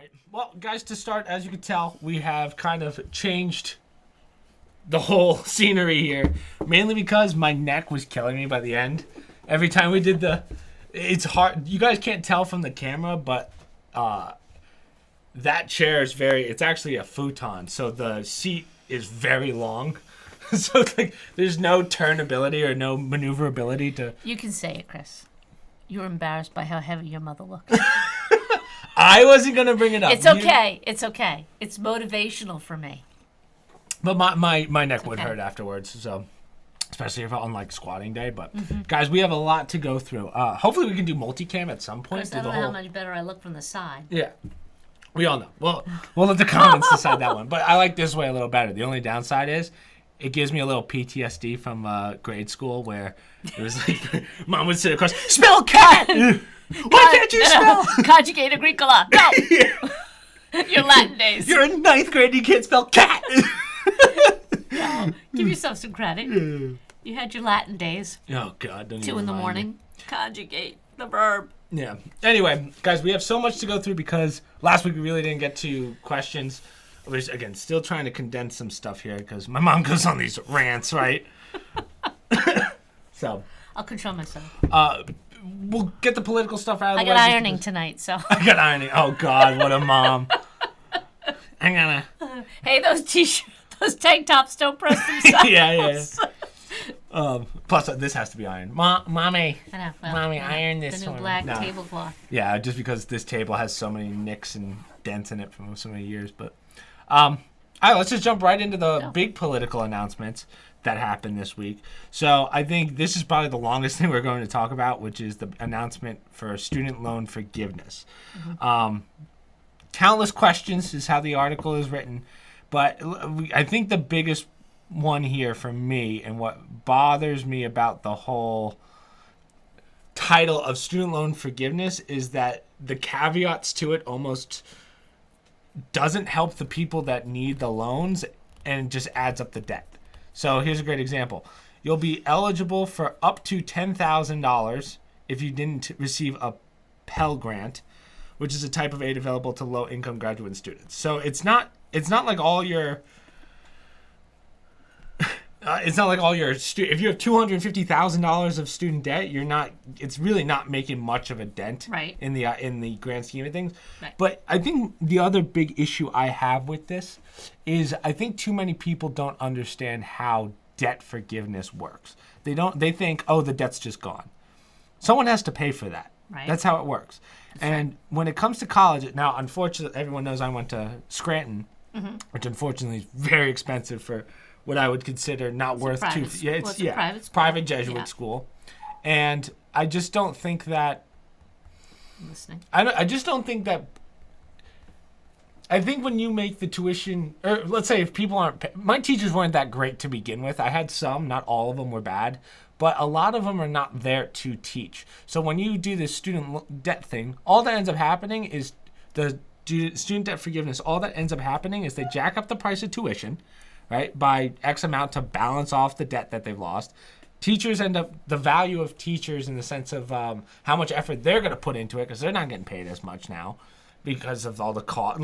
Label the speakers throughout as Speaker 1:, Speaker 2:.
Speaker 1: right. Well, guys, to start, as you can tell, we have kind of changed the whole scenery here, mainly because my neck was killing me by the end. Every time we did it's hard. You guys can't tell from the camera, but that chair is it's actually a futon, so the seat is very long. So it's like there's no turnability or no maneuverability to...
Speaker 2: You can say it, Chris. You were embarrassed by how heavy your mother looked.
Speaker 1: I wasn't going to bring it up.
Speaker 2: It's okay. It's okay. It's motivational for me.
Speaker 1: But my neck would hurt afterwards, so especially if on like squatting day. But guys, we have a lot to go through. Hopefully we can do multicam at some point.
Speaker 2: Chris, I don't know how much better I look from the side.
Speaker 1: Yeah. We all know. Well, we'll let the comments decide that one. But I like this way a little better. The only downside is it gives me a little PTSD from grade school where it was like mom would sit across, spell cat! Why can't you spell?
Speaker 2: Conjugate agricola. No. Yeah. Your Latin days.
Speaker 1: You're in 9th grade and you can't spell cat.
Speaker 2: No, give yourself some credit. You had your Latin days.
Speaker 1: Oh, God.
Speaker 2: 2 in the morning. Conjugate the verb.
Speaker 1: Yeah. Anyway, guys, we have so much to go through because last week we really didn't get to questions. We're, again, still trying to condense some stuff here because my mom goes on these rants, right? So.
Speaker 2: I'll control myself.
Speaker 1: We'll get the political stuff out of the way.
Speaker 2: I got ironing tonight, so.
Speaker 1: I got ironing. Oh, God, what a mom. I'm gonna.
Speaker 2: Hey, those t-shirts, those tank tops don't press themselves.
Speaker 1: Yeah. Plus, this has to be ironed. Mommy.
Speaker 2: I know. Well,
Speaker 1: Mommy, iron this
Speaker 2: the new
Speaker 1: one.
Speaker 2: black tablecloth.
Speaker 1: Yeah, just because this table has so many nicks and dents in it from so many years. But, all right, let's just jump right into the big political announcements that happened this week. So I think this is probably the longest thing we're going to talk about, which is the announcement for student loan forgiveness. Countless questions is how the article is written, but I think the biggest one here for me and what bothers me about the whole title of student loan forgiveness is that the caveats to it almost doesn't help the people that need the loans and just adds up the debt. So here's a great example. You'll be eligible for up to $10,000 if you didn't receive a Pell Grant, which is a type of aid available to low-income graduate students. So it's not like all your if you have $250,000 of student debt, it's really not making much of a dent in the grand scheme of things. Right. But I think the other big issue I have with this is I think too many people don't understand how debt forgiveness works. They think, oh, the debt's just gone. Someone has to pay for that. Right. That's how it works. And when it comes to college, now, unfortunately, everyone knows I went to Scranton, which unfortunately is very expensive for what I would consider not worth too. Yeah, it's private Jesuit school, and I just don't think that.
Speaker 2: I'm listening.
Speaker 1: I just don't think that. I think when you make the tuition, or let's say if people aren't, my teachers weren't that great to begin with. I had some, not all of them were bad, but a lot of them are not there to teach. So when you do this student debt thing, all that ends up happening is the student debt forgiveness. All that ends up happening is they jack up the price of tuition, right, by X amount to balance off the debt that they've lost. Teachers end up, the value of teachers in the sense of how much effort they're going to put into it, because they're not getting paid as much now because of all the cost.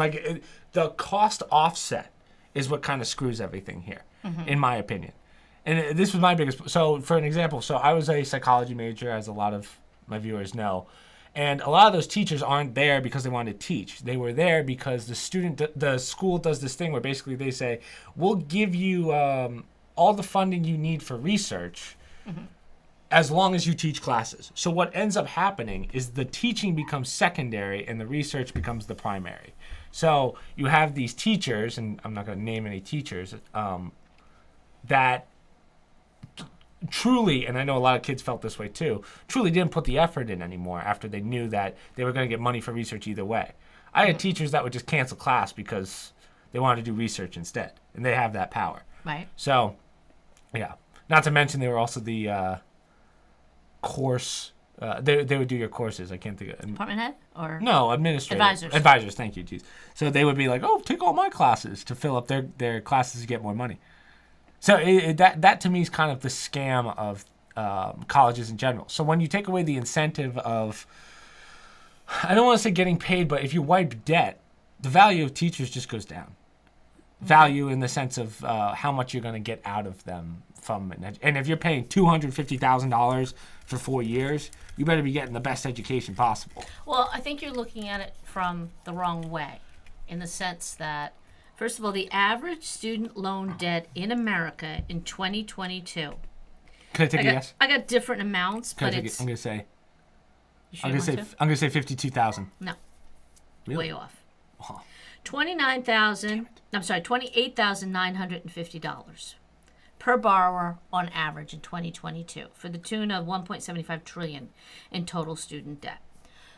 Speaker 1: The cost offset is what kind of screws everything here, in my opinion. And this was my biggest, so for an example, so I was a psychology major, as a lot of my viewers know. And a lot of those teachers aren't there because they want to teach. They were there because the school does this thing where basically they say, we'll give you all the funding you need for research as long as you teach classes. So what ends up happening is the teaching becomes secondary and the research becomes the primary. So you have these teachers, and I'm not going to name any teachers, that truly, and I know a lot of kids felt this way too, truly didn't put the effort in anymore after they knew that they were going to get money for research either way. I had teachers that would just cancel class because they wanted to do research instead, and they have that power.
Speaker 2: Right.
Speaker 1: So, yeah. Not to mention they were also the course, they would do your courses. I can't think of it.
Speaker 2: Department head? Or
Speaker 1: no, administrators. Advisors, thank you, geez. So they would be like, oh, take all my classes to fill up their classes to get more money. So that to me is kind of the scam of colleges in general. So when you take away the incentive of, I don't want to say getting paid, but if you wipe debt, the value of teachers just goes down. Value in the sense of how much you're going to get out of them from and if you're paying $250,000 for 4 years, you better be getting the best education possible.
Speaker 2: Well, I think you're looking at it from the wrong way, in the sense that, first of all, the average student loan debt in America in 2022.
Speaker 1: Can I take a guess?
Speaker 2: I got different amounts,
Speaker 1: Can
Speaker 2: but
Speaker 1: I take
Speaker 2: it's.
Speaker 1: I'm going to say.
Speaker 2: You sure
Speaker 1: I'm
Speaker 2: you
Speaker 1: going to
Speaker 2: want
Speaker 1: say. I'm going to say 52,000.
Speaker 2: No.
Speaker 1: Really?
Speaker 2: Way off.
Speaker 1: Wow.
Speaker 2: $28,950 per borrower on average in 2022, for the tune of $1.75 trillion in total student debt.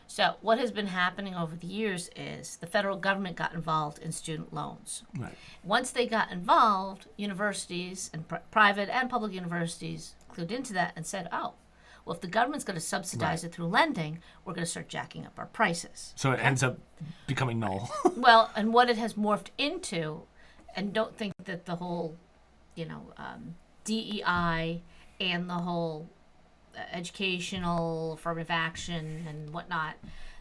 Speaker 2: So what has been happening over the years is the federal government got involved in student loans.
Speaker 1: Right.
Speaker 2: Once they got involved, universities and private and public universities clued into that and said, oh, well, if the government's going to subsidize it through lending, we're going to start jacking up our prices.
Speaker 1: So it ends up becoming null.
Speaker 2: Well, and what it has morphed into, and don't think that the whole, DEI and the whole educational affirmative action and whatnot,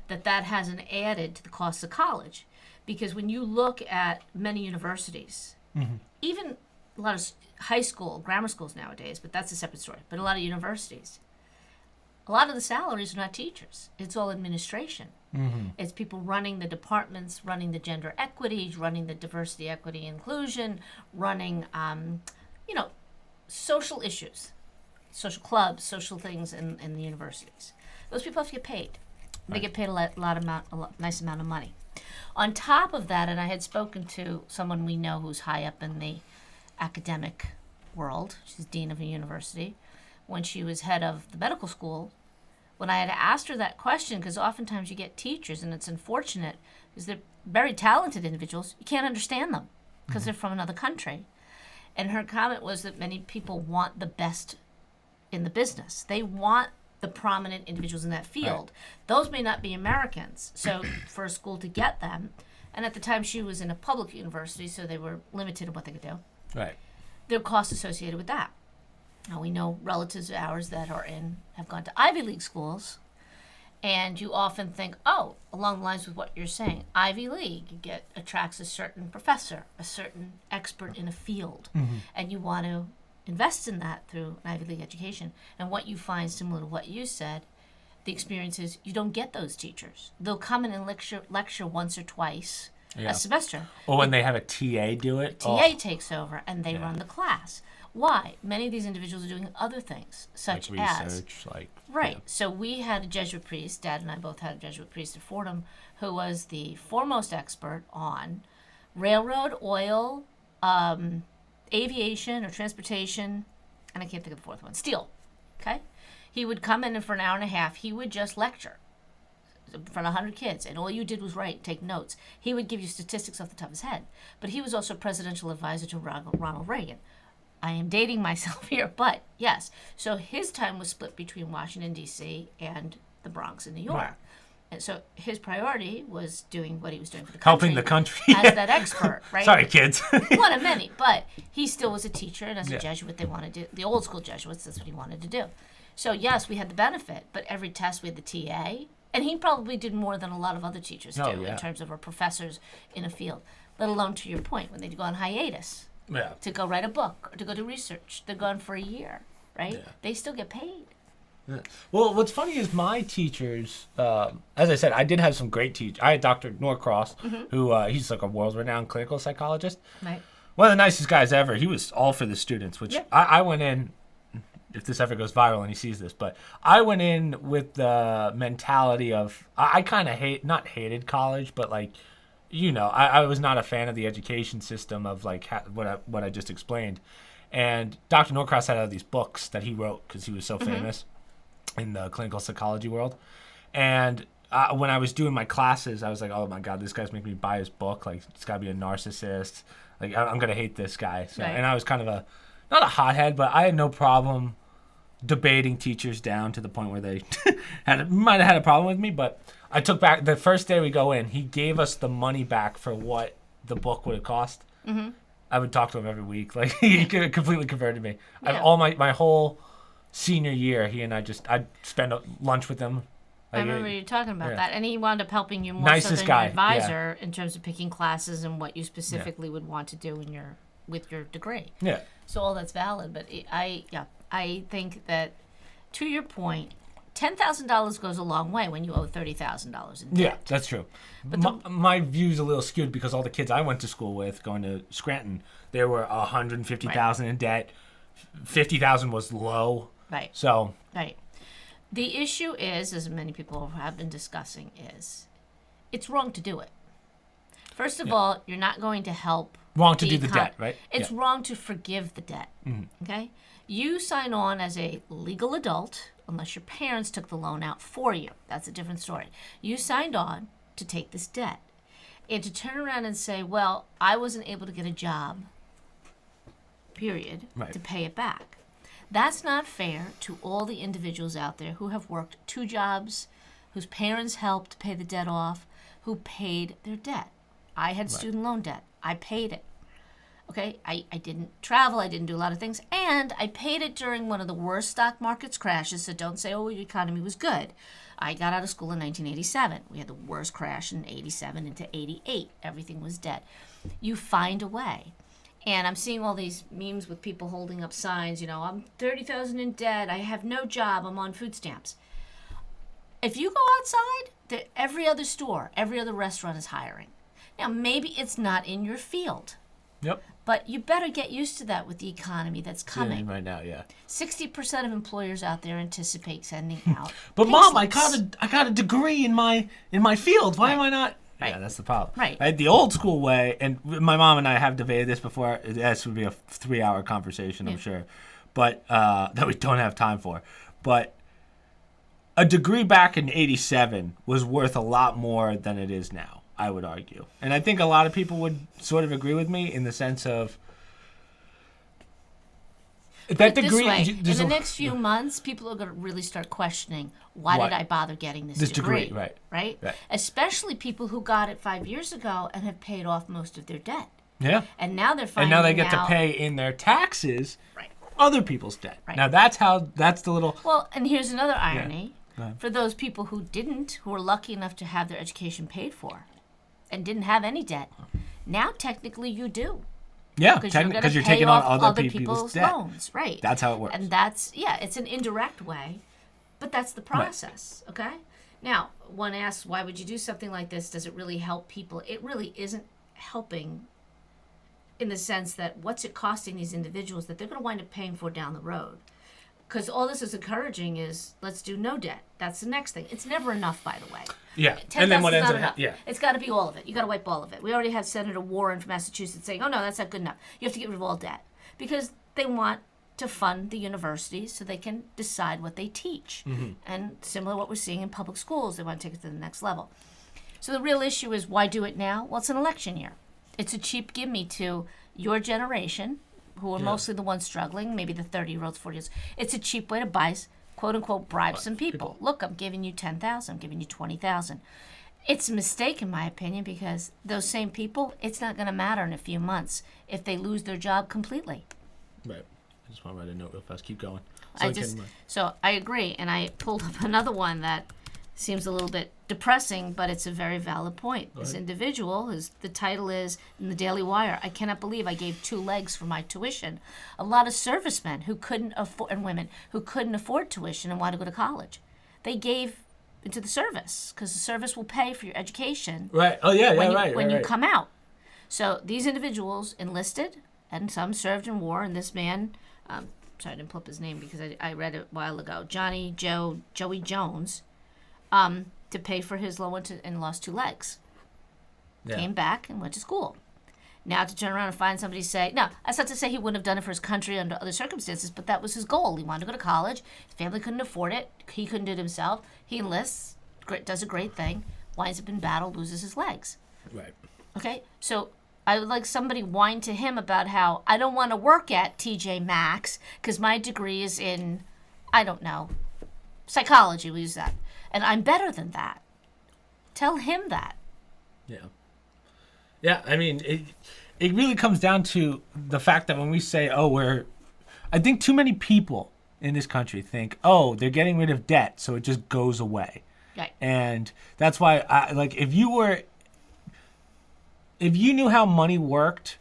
Speaker 2: that hasn't added to the cost of college. Because when you look at many universities, even a lot of high school, grammar schools nowadays, but that's a separate story, but a lot of universities, a lot of the salaries are not teachers. It's all administration. It's people running the departments, running the gender equity, running the diversity, equity, inclusion, running, social issues, social clubs, social things in the universities. Those people have to get paid. They get paid a nice amount of money. On top of that, and I had spoken to someone we know who's high up in the academic world. She's dean of a university. When she was head of the medical school, when I had asked her that question, because oftentimes you get teachers, and it's unfortunate, because they're very talented individuals, you can't understand them because they're from another country. And her comment was that many people want the best in the business. They want the prominent individuals in that field. Right. Those may not be Americans. So for a school to get them, and at the time she was in a public university, so they were limited in what they could do.
Speaker 1: Right.
Speaker 2: There are costs associated with that. Now, we know relatives of ours that have gone to Ivy League schools, and you often think, oh, along the lines with what you're saying, Ivy League attracts a certain professor, a certain expert in a field, and you want to invest in that through an Ivy League education. And what you find, similar to what you said, the experience is you don't get those teachers. They'll come in and lecture once or twice a semester.
Speaker 1: Or when they have a TA do it.
Speaker 2: TA takes over, and they run the class. Why? Many of these individuals are doing other things, such
Speaker 1: like
Speaker 2: as
Speaker 1: research,
Speaker 2: right. Yeah. So we had a Jesuit priest. Dad and I both had a Jesuit priest at Fordham, who was the foremost expert on railroad, oil, aviation or transportation, and I can't think of the fourth one. Steel. Okay, he would come in, and for an hour and a half, he would just lecture in front of 100 kids, and all you did was take notes. He would give you statistics off the top of his head, but he was also presidential advisor to Ronald Reagan. I am dating myself here, but yes. So his time was split between Washington, D.C. and the Bronx in New York. Right. And so his priority was doing what he was doing for the country.
Speaker 1: Helping the country.
Speaker 2: As that expert, right?
Speaker 1: Sorry, kids.
Speaker 2: One of many, but he still was a teacher, and as a Jesuit, they wanted to, the old school Jesuits, that's what he wanted to do. So yes, we had the benefit, but every test we had the TA, and he probably did more than a lot of other teachers do in terms of our professors in a field, let alone, to your point, when they go on hiatus.
Speaker 1: Yeah.
Speaker 2: To go write a book or to go do research. They're gone for a year, right? Yeah. They still get paid.
Speaker 1: Yeah. Well, what's funny is my teachers, as I said, I did have some great teachers. I had Dr. Norcross, who he's like a world-renowned clinical psychologist.
Speaker 2: Right.
Speaker 1: One of the nicest guys ever. He was all for the students, which I went in, if this ever goes viral and he sees this, but I went in with the mentality of, I kind of hated college, but like, I was not a fan of the education system of like what I just explained. And Dr. Norcross had all these books that he wrote because he was so famous in the clinical psychology world. And when I was doing my classes, I was like, oh my God, this guy's making me buy his book. Like, it's got to be a narcissist. Like, I'm going to hate this guy. So, and I was kind of not a hothead, but I had no problem debating teachers down to the point where they might have had a problem with me, but I took back the first day we go in. He gave us the money back for what the book would have cost. I would talk to him every week. Like, he completely converted me. Yeah. All my whole senior year, he and I'd spend lunch with him
Speaker 2: I remember you talking about
Speaker 1: yeah.
Speaker 2: that, and he wound up helping you more
Speaker 1: Nicest
Speaker 2: so than
Speaker 1: guy,
Speaker 2: your advisor in terms of picking classes and what you specifically would want to do with your degree.
Speaker 1: Yeah.
Speaker 2: So all that's valid, but I think that, to your point, $10,000 goes a long way when you owe $30,000 in debt.
Speaker 1: Yeah, that's true. But my view's a little skewed because all the kids I went to school with, going to Scranton, they were $150,000 in debt. $50,000 was low.
Speaker 2: Right.
Speaker 1: So.
Speaker 2: Right. The issue is, as many people have been discussing, is it's wrong to do it. First of all, you're not going to help.
Speaker 1: Wrong to do the debt, right?
Speaker 2: It's wrong to forgive the debt. Okay? You sign on as a legal adult, unless your parents took the loan out for you. That's a different story. You signed on to take this debt. And to turn around and say, well, I wasn't able to get a job, period, to pay it back. That's not fair to all the individuals out there who have worked 2 jobs, whose parents helped pay the debt off, who paid their debt. I had student loan debt. I paid it. Okay, I didn't travel, I didn't do a lot of things, and I paid it during one of the worst stock markets crashes, so don't say, oh, the economy was good. I got out of school in 1987. We had the worst crash in 87 into 88. Everything was dead. You find a way. And I'm seeing all these memes with people holding up signs, I'm $30,000 in debt, I have no job, I'm on food stamps. If you go outside, every other store, every other restaurant is hiring. Now, maybe it's not in your field.
Speaker 1: Yep.
Speaker 2: But you better get used to that with the economy that's coming.
Speaker 1: Right now, yeah.
Speaker 2: 60% of employers out there anticipate sending out.
Speaker 1: But
Speaker 2: pay
Speaker 1: Mom,
Speaker 2: slips.
Speaker 1: I got a degree in my field. Why am I not?
Speaker 2: Right.
Speaker 1: Yeah, that's the problem.
Speaker 2: Right.
Speaker 1: The old school way, and my mom and I have debated this before. This would be a 3-hour conversation, I'm sure, but that we don't have time for. But a degree back in '87 was worth a lot more than it is now, I would argue. And I think a lot of people would sort of agree with me in the sense of that degree.
Speaker 2: In the next few months, people are going to really start questioning, why did I bother getting this degree? Right? Especially people who got it 5 years ago and have paid off most of their debt.
Speaker 1: Yeah.
Speaker 2: And now they're finding
Speaker 1: And now they get to pay in their taxes other people's debt.
Speaker 2: Right.
Speaker 1: Now that's the little.
Speaker 2: Well, and here's another irony.
Speaker 1: Yeah.
Speaker 2: For those people who were lucky enough to have their education paid for and didn't have any debt, now technically you do.
Speaker 1: Yeah, because you're taking on other people's debt.
Speaker 2: Loans, right?
Speaker 1: That's how it works.
Speaker 2: And it's an indirect way, but that's the process, okay? Now, one asks, why would you do something like this? Does it really help people? It really isn't helping in the sense that what's it costing these individuals that they're going to wind up paying for down the road? Because all this is encouraging is, let's do no debt. That's the next thing. It's never enough, by the way.
Speaker 1: Yeah, and then what ends up,
Speaker 2: it's got to be all of it. You got to wipe all of it. We already have Senator Warren from Massachusetts saying, "Oh no, that's not good enough. You have to get rid of all debt," because they want to fund the universities so they can decide what they teach. And similar to what we're seeing in public schools, they want to take it to the next level. So the real issue is, why do it now? Well, it's an election year. It's a cheap gimme to your generation, who are mostly the ones struggling, maybe the 30-year-olds, 40-year-olds. It's a cheap way to buy, quote-unquote, bribe some people. Look, I'm giving you $10,000, I'm giving you $20,000. It's a mistake, in my opinion, because those same people, it's not going to matter in a few months if they lose their job completely.
Speaker 1: Right. I just want to write a note real fast. Keep going.
Speaker 2: So I agree, and I pulled up another one that seems a little bit depressing, but it's a very valid point. This individual, the title is in the Daily Wire, "I cannot believe I gave 2 legs for my tuition." A lot of servicemen who couldn't afford, and women who couldn't afford tuition and wanted to go to college, they gave into the service, because the service will pay for your education.
Speaker 1: Right. Oh yeah,
Speaker 2: when you come out. So these individuals enlisted, and some served in war. And this man, sorry, I didn't pull up his name because I read it a while ago. Joey Jones. To pay for his loan and lost 2 legs. Yeah. Came back and went to school. Now to turn around and find somebody say, no, that's not to say he wouldn't have done it for his country under other circumstances, but that was his goal. He wanted to go to college. His family couldn't afford it. He couldn't do it himself. He enlists, does a great thing, winds up in battle, loses his legs.
Speaker 1: Right.
Speaker 2: Okay? So I would like somebody whine to him about how I don't want to work at TJ Maxx because my degree is in, I don't know, psychology, we'll use that. And I'm better than that. Tell him that.
Speaker 1: Yeah. Yeah, I mean, it really comes down to the fact that when we say, I think too many people in this country think, they're getting rid of debt, so it just goes away.
Speaker 2: Right.
Speaker 1: And that's why, if you knew how money worked,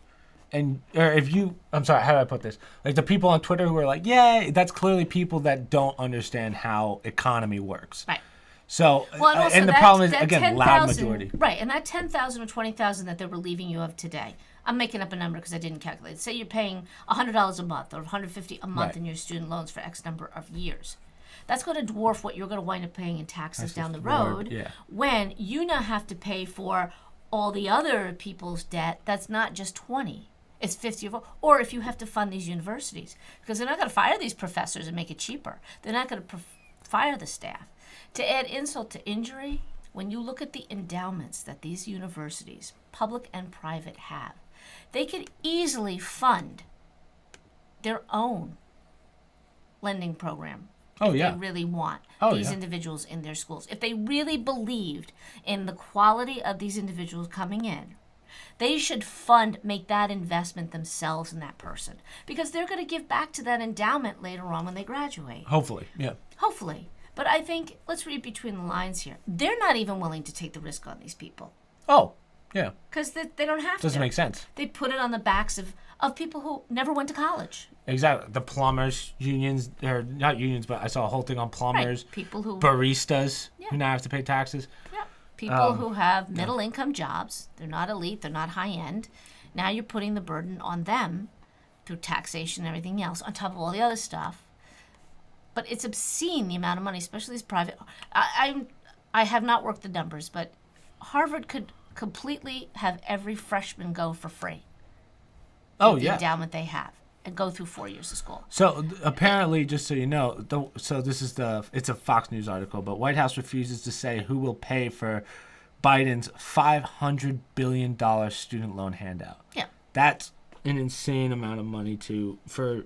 Speaker 1: I'm sorry, how do I put this? Like the people on Twitter who are like, yeah, that's clearly people that don't understand how economy works.
Speaker 2: Right.
Speaker 1: So,
Speaker 2: Well, and, also
Speaker 1: and the
Speaker 2: that,
Speaker 1: problem is,
Speaker 2: that
Speaker 1: again,
Speaker 2: 10,
Speaker 1: loud
Speaker 2: 000,
Speaker 1: majority.
Speaker 2: Right, and that 10,000 or 20,000 that they were relieving you of today, I'm making up a number because I didn't calculate. Say you're paying $100 a month or $150 a month in your student loans for X number of years. That's going to dwarf what you're going to wind up paying in taxes down the road when you now have to pay for all the other people's debt. That's not just 20. It's 50 or if you have to fund these universities, because they're not going to fire these professors and make it cheaper. They're not going to fire the staff. To add insult to injury, when you look at the endowments that these universities, public and private, have, they could easily fund their own lending program if they really want these individuals in their schools. If they really believed in the quality of these individuals coming in, they should make that investment themselves in that person, because they're going to give back to that endowment later on when they graduate.
Speaker 1: Hopefully, yeah.
Speaker 2: Hopefully. But I think, let's read between the lines here. They're not even willing to take the risk on these people.
Speaker 1: Oh, yeah.
Speaker 2: Because they don't have to.
Speaker 1: Doesn't make sense.
Speaker 2: They put it on the backs of people who never went to college.
Speaker 1: Exactly. The plumbers, unions, or not unions, but I saw a whole thing on plumbers.
Speaker 2: Right. People who...
Speaker 1: Baristas, who now have to pay taxes.
Speaker 2: Yeah. People who have middle-income jobs. They're not elite. They're not high-end. Now you're putting the burden on them through taxation and everything else, on top of all the other stuff. But it's obscene, the amount of money, especially these private... I have not worked the numbers, but Harvard could completely have every freshman go for free.
Speaker 1: Oh,
Speaker 2: the
Speaker 1: yeah.
Speaker 2: endowment they have, and go through 4 years of school.
Speaker 1: So apparently, just so you know, it's a Fox News article, but White House refuses to say who will pay for Biden's $500 billion student loan handout.
Speaker 2: Yeah.
Speaker 1: That's an insane amount of money for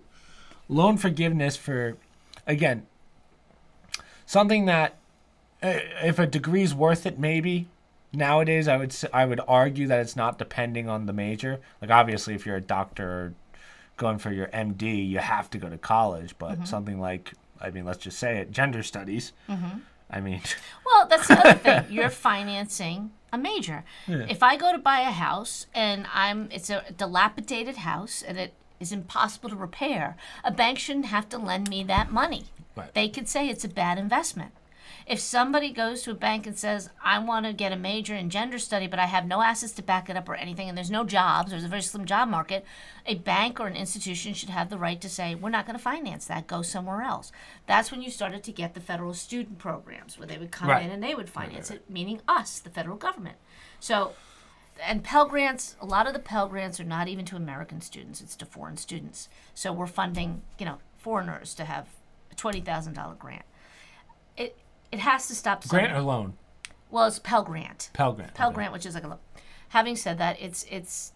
Speaker 1: loan forgiveness for, again, something that if a degree's worth it, maybe. Nowadays, I would argue that it's not depending on the major. Like, obviously, if you're a doctor or going for your MD, you have to go to college. But something like, let's just say it, gender studies.
Speaker 2: Well, that's the other thing. You're financing a major. Yeah. If I go to buy a house and it's a dilapidated house and it is impossible to repair, a bank shouldn't have to lend me that money. Right. They could say it's a bad investment. If somebody goes to a bank and says, I want to get a major in gender study, but I have no assets to back it up or anything, and there's no jobs, there's a very slim job market, a bank or an institution should have the right to say, we're not going to finance that, go somewhere else. That's when you started to get the federal student programs, where they would come in and they would finance it, meaning us, the federal government. So, and Pell Grants, a lot of the Pell Grants are not even to American students, it's to foreign students. So we're funding, foreigners to have a $20,000 grant. It has to stop.
Speaker 1: Grant or loan?
Speaker 2: Well, it's Pell Grant.
Speaker 1: Pell Grant.
Speaker 2: Pell Grant, which is like a loan. Having said that, it's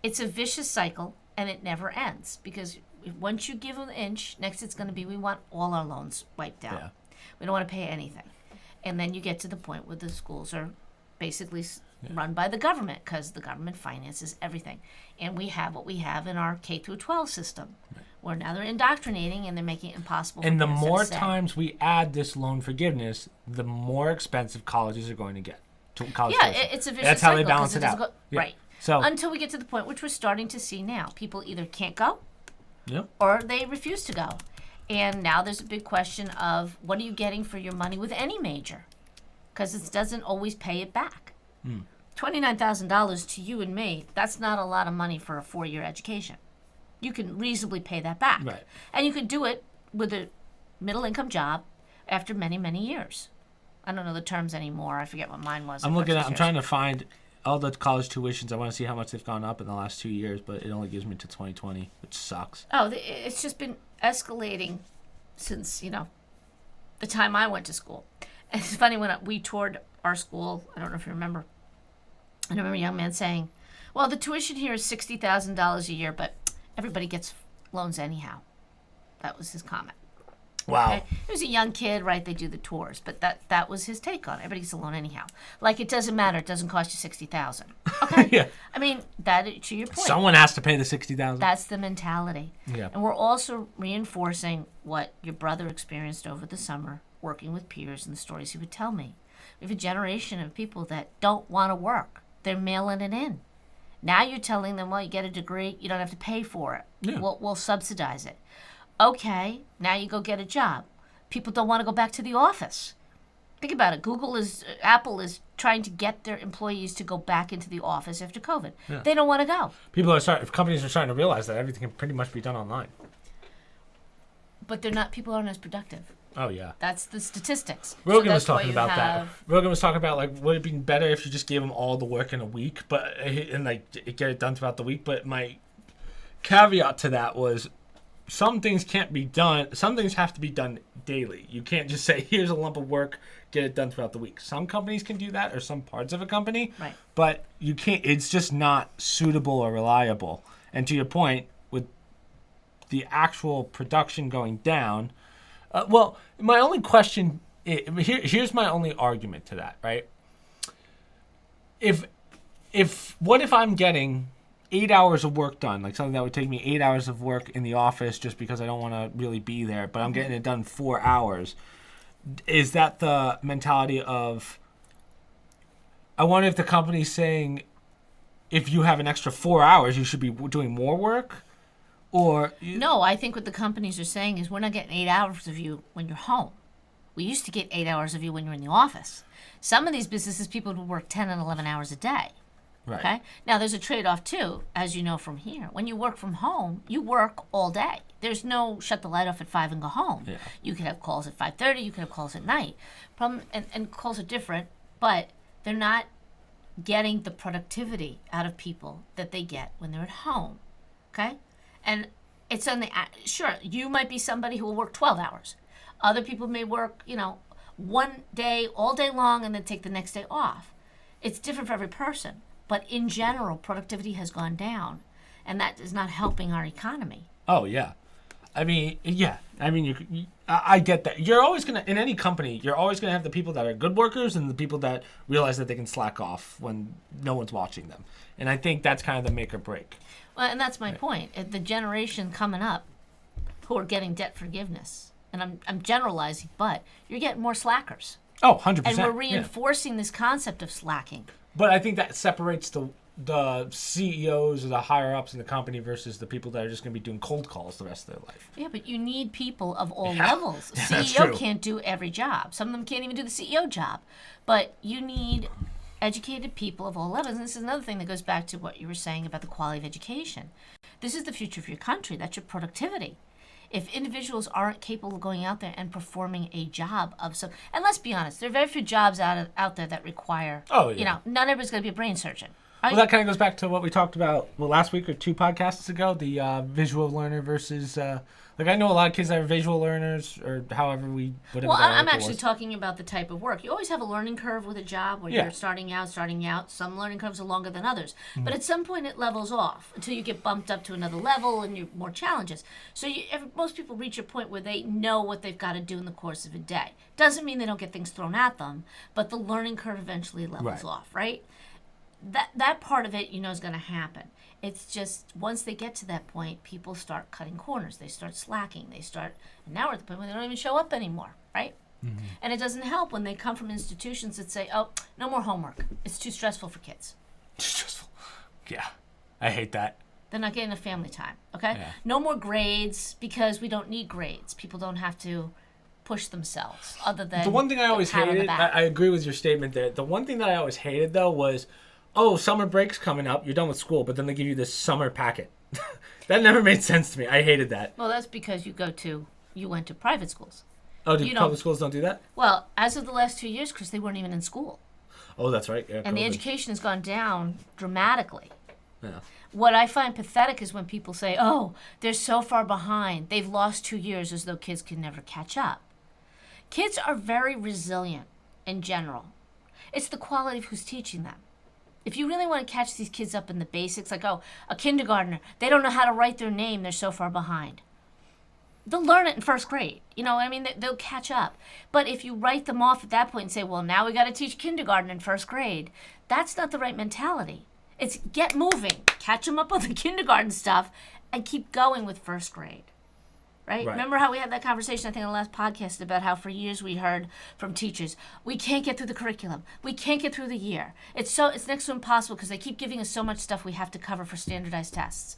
Speaker 2: a vicious cycle, and it never ends, because once you give an inch, next it's going to be, we want all our loans wiped out. Yeah. We don't want to pay anything. And then you get to the point where the schools are basically run by the government, because the government finances everything. And we have what we have in our K through 12 system. Right. Where now they're indoctrinating and they're making it impossible.
Speaker 1: And the more times we add this loan forgiveness, the more expensive colleges are going to get.
Speaker 2: It's a vicious cycle.
Speaker 1: That's how they balance it out.
Speaker 2: Right.
Speaker 1: So
Speaker 2: until we get to the point which we're starting to see now, people either can't go, or they refuse to go. And now there's a big question of, what are you getting for your money with any major? Because it doesn't always pay it back. $29,000 to you and me, that's not a lot of money for a 4-year education. You can reasonably pay that back.
Speaker 1: Right.
Speaker 2: And you could do it with a middle-income job after many, many years. I don't know the terms anymore. I forget what mine was.
Speaker 1: I'm trying to find all the college tuitions. I want to see how much they've gone up in the last 2 years, but it only gives me to 2020, which sucks.
Speaker 2: Oh, it's just been escalating since, the time I went to school. And it's funny, when we toured our school, I don't know if you remember, I remember a young man saying, well, the tuition here is $60,000 a year, but everybody gets loans anyhow. That was his comment.
Speaker 1: Wow.
Speaker 2: Okay? He was a young kid, right? They do the tours, but that was his take on it. Everybody gets a loan anyhow. Like, it doesn't matter. It doesn't cost you $60,000. Okay?
Speaker 1: Yeah.
Speaker 2: That, to your point.
Speaker 1: Someone has to pay the $60,000.
Speaker 2: That's the mentality.
Speaker 1: Yeah.
Speaker 2: And we're also reinforcing what your brother experienced over the summer working with peers and the stories he would tell me. We have a generation of people that don't want to work. They're mailing it in. Now you're telling them, well, you get a degree, you don't have to pay for it.
Speaker 1: Yeah.
Speaker 2: We'll subsidize it. Okay, now you go get a job. People don't want to go back to the office. Think about it. Apple is trying to get their employees to go back into the office after COVID. Yeah. They don't want to go.
Speaker 1: Companies are starting to realize that everything can pretty much be done online.
Speaker 2: But people aren't as productive.
Speaker 1: Oh, yeah.
Speaker 2: That's the statistics.
Speaker 1: Rogan was talking about that. Rogan was talking about, like, would it be better if you just gave them all the work in a week, and get it done throughout the week? But my caveat to that was some things can't be done. Some things have to be done daily. You can't just say, here's a lump of work, get it done throughout the week. Some companies can do that, or some parts of a company.
Speaker 2: Right.
Speaker 1: But you can't. It's just not suitable or reliable. And to your point, with the actual production going down, my only question, here's my only argument to that, right? What if I'm getting 8 hours of work done, like something that would take me 8 hours of work in the office just because I don't want to really be there, but I'm getting it done 4 hours? Is that the mentality of, I wonder if the company's saying, if you have an extra 4 hours, you should be doing more work? Or
Speaker 2: no, I think what the companies are saying is, we're not getting 8 hours of you when you're home. We used to get 8 hours of you when you're in the office. Some of these businesses, people would work 10 and 11 hours a day.
Speaker 1: Right.
Speaker 2: Okay. Now, there's a trade-off too, as you know from here. When you work from home, you work all day. There's no shut the light off at 5 and go home.
Speaker 1: Yeah.
Speaker 2: You could have calls at 5:30. You could have calls at night. And calls are different, but they're not getting the productivity out of people that they get when they're at home. Okay. And it's sure, you might be somebody who will work 12 hours. Other people may work, one day, all day long, and then take the next day off. It's different for every person. But in general, productivity has gone down, and that is not helping our economy.
Speaker 1: Oh, yeah. I mean, I get that. You're always going to, in any company, you're always going to have the people that are good workers and the people that realize that they can slack off when no one's watching them. And I think that's kind of the make or break.
Speaker 2: Well, and that's my point. The generation coming up who are getting debt forgiveness, and I'm generalizing, but you're getting more slackers.
Speaker 1: Oh, 100%.
Speaker 2: And we're reinforcing this concept of slacking.
Speaker 1: But I think that separates the CEOs or the higher-ups in the company versus the people that are just going to be doing cold calls the rest of their life.
Speaker 2: Yeah, but you need people of all levels.
Speaker 1: Yeah,
Speaker 2: CEO can't do every job. Some of them can't even do the CEO job. But you need educated people of all levels. And this is another thing that goes back to what you were saying about the quality of education. This is the future of your country. That's your productivity. If individuals aren't capable of going out there and performing a job of some, and let's be honest, there are very few jobs out there that require, not everybody's going to be a brain surgeon. Right?
Speaker 1: Well, that kind of goes back to what we talked about last week or 2 podcasts ago, the visual learner versus, I know a lot of kids that are visual learners or however whatever.
Speaker 2: Well, I'm actually talking about the type of work. You always have a learning curve with a job where you're starting out. Some learning curves are longer than others. Mm-hmm. But at some point it levels off until you get bumped up to another level and you're more challenges. So most people reach a point where they know what they've got to do in the course of a day. Doesn't mean they don't get things thrown at them, but the learning curve eventually levels off, right? That part of it, is going to happen. It's just once they get to that point, people start cutting corners. They start slacking. And now we're at the point where they don't even show up anymore, right? Mm-hmm. And it doesn't help when they come from institutions that say, oh, no more homework. It's too stressful for kids.
Speaker 1: Stressful. Yeah. I hate that.
Speaker 2: They're not getting the family time, okay?
Speaker 1: Yeah.
Speaker 2: No more grades because we don't need grades. People don't have to push themselves other than
Speaker 1: the one thing I always hated, I agree with your statement there. The one thing that I always hated, though, was, summer break's coming up. You're done with school, but then they give you this summer packet. That never made sense to me. I hated that.
Speaker 2: Well, that's because you went to private schools.
Speaker 1: Oh, public schools don't do that?
Speaker 2: Well, as of the last 2 years, because they weren't even in school.
Speaker 1: Oh, that's right. Yeah,
Speaker 2: and the education has gone down dramatically.
Speaker 1: Yeah.
Speaker 2: What I find pathetic is when people say, oh, they're so far behind. They've lost 2 years, as though kids can never catch up. Kids are very resilient in general. It's the quality of who's teaching them. If you really want to catch these kids up in the basics, like, a kindergartner, they don't know how to write their name, they're so far behind. They'll learn it in first grade. They'll catch up. But if you write them off at that point and say, well, now we got to teach kindergarten in first grade, that's not the right mentality. It's get moving, catch them up on the kindergarten stuff, and keep going with first grade. Right? Remember how we had that conversation, I think, on the last podcast about how for years we heard from teachers, we can't get through the curriculum. We can't get through the year. It's next to impossible because they keep giving us so much stuff we have to cover for standardized tests.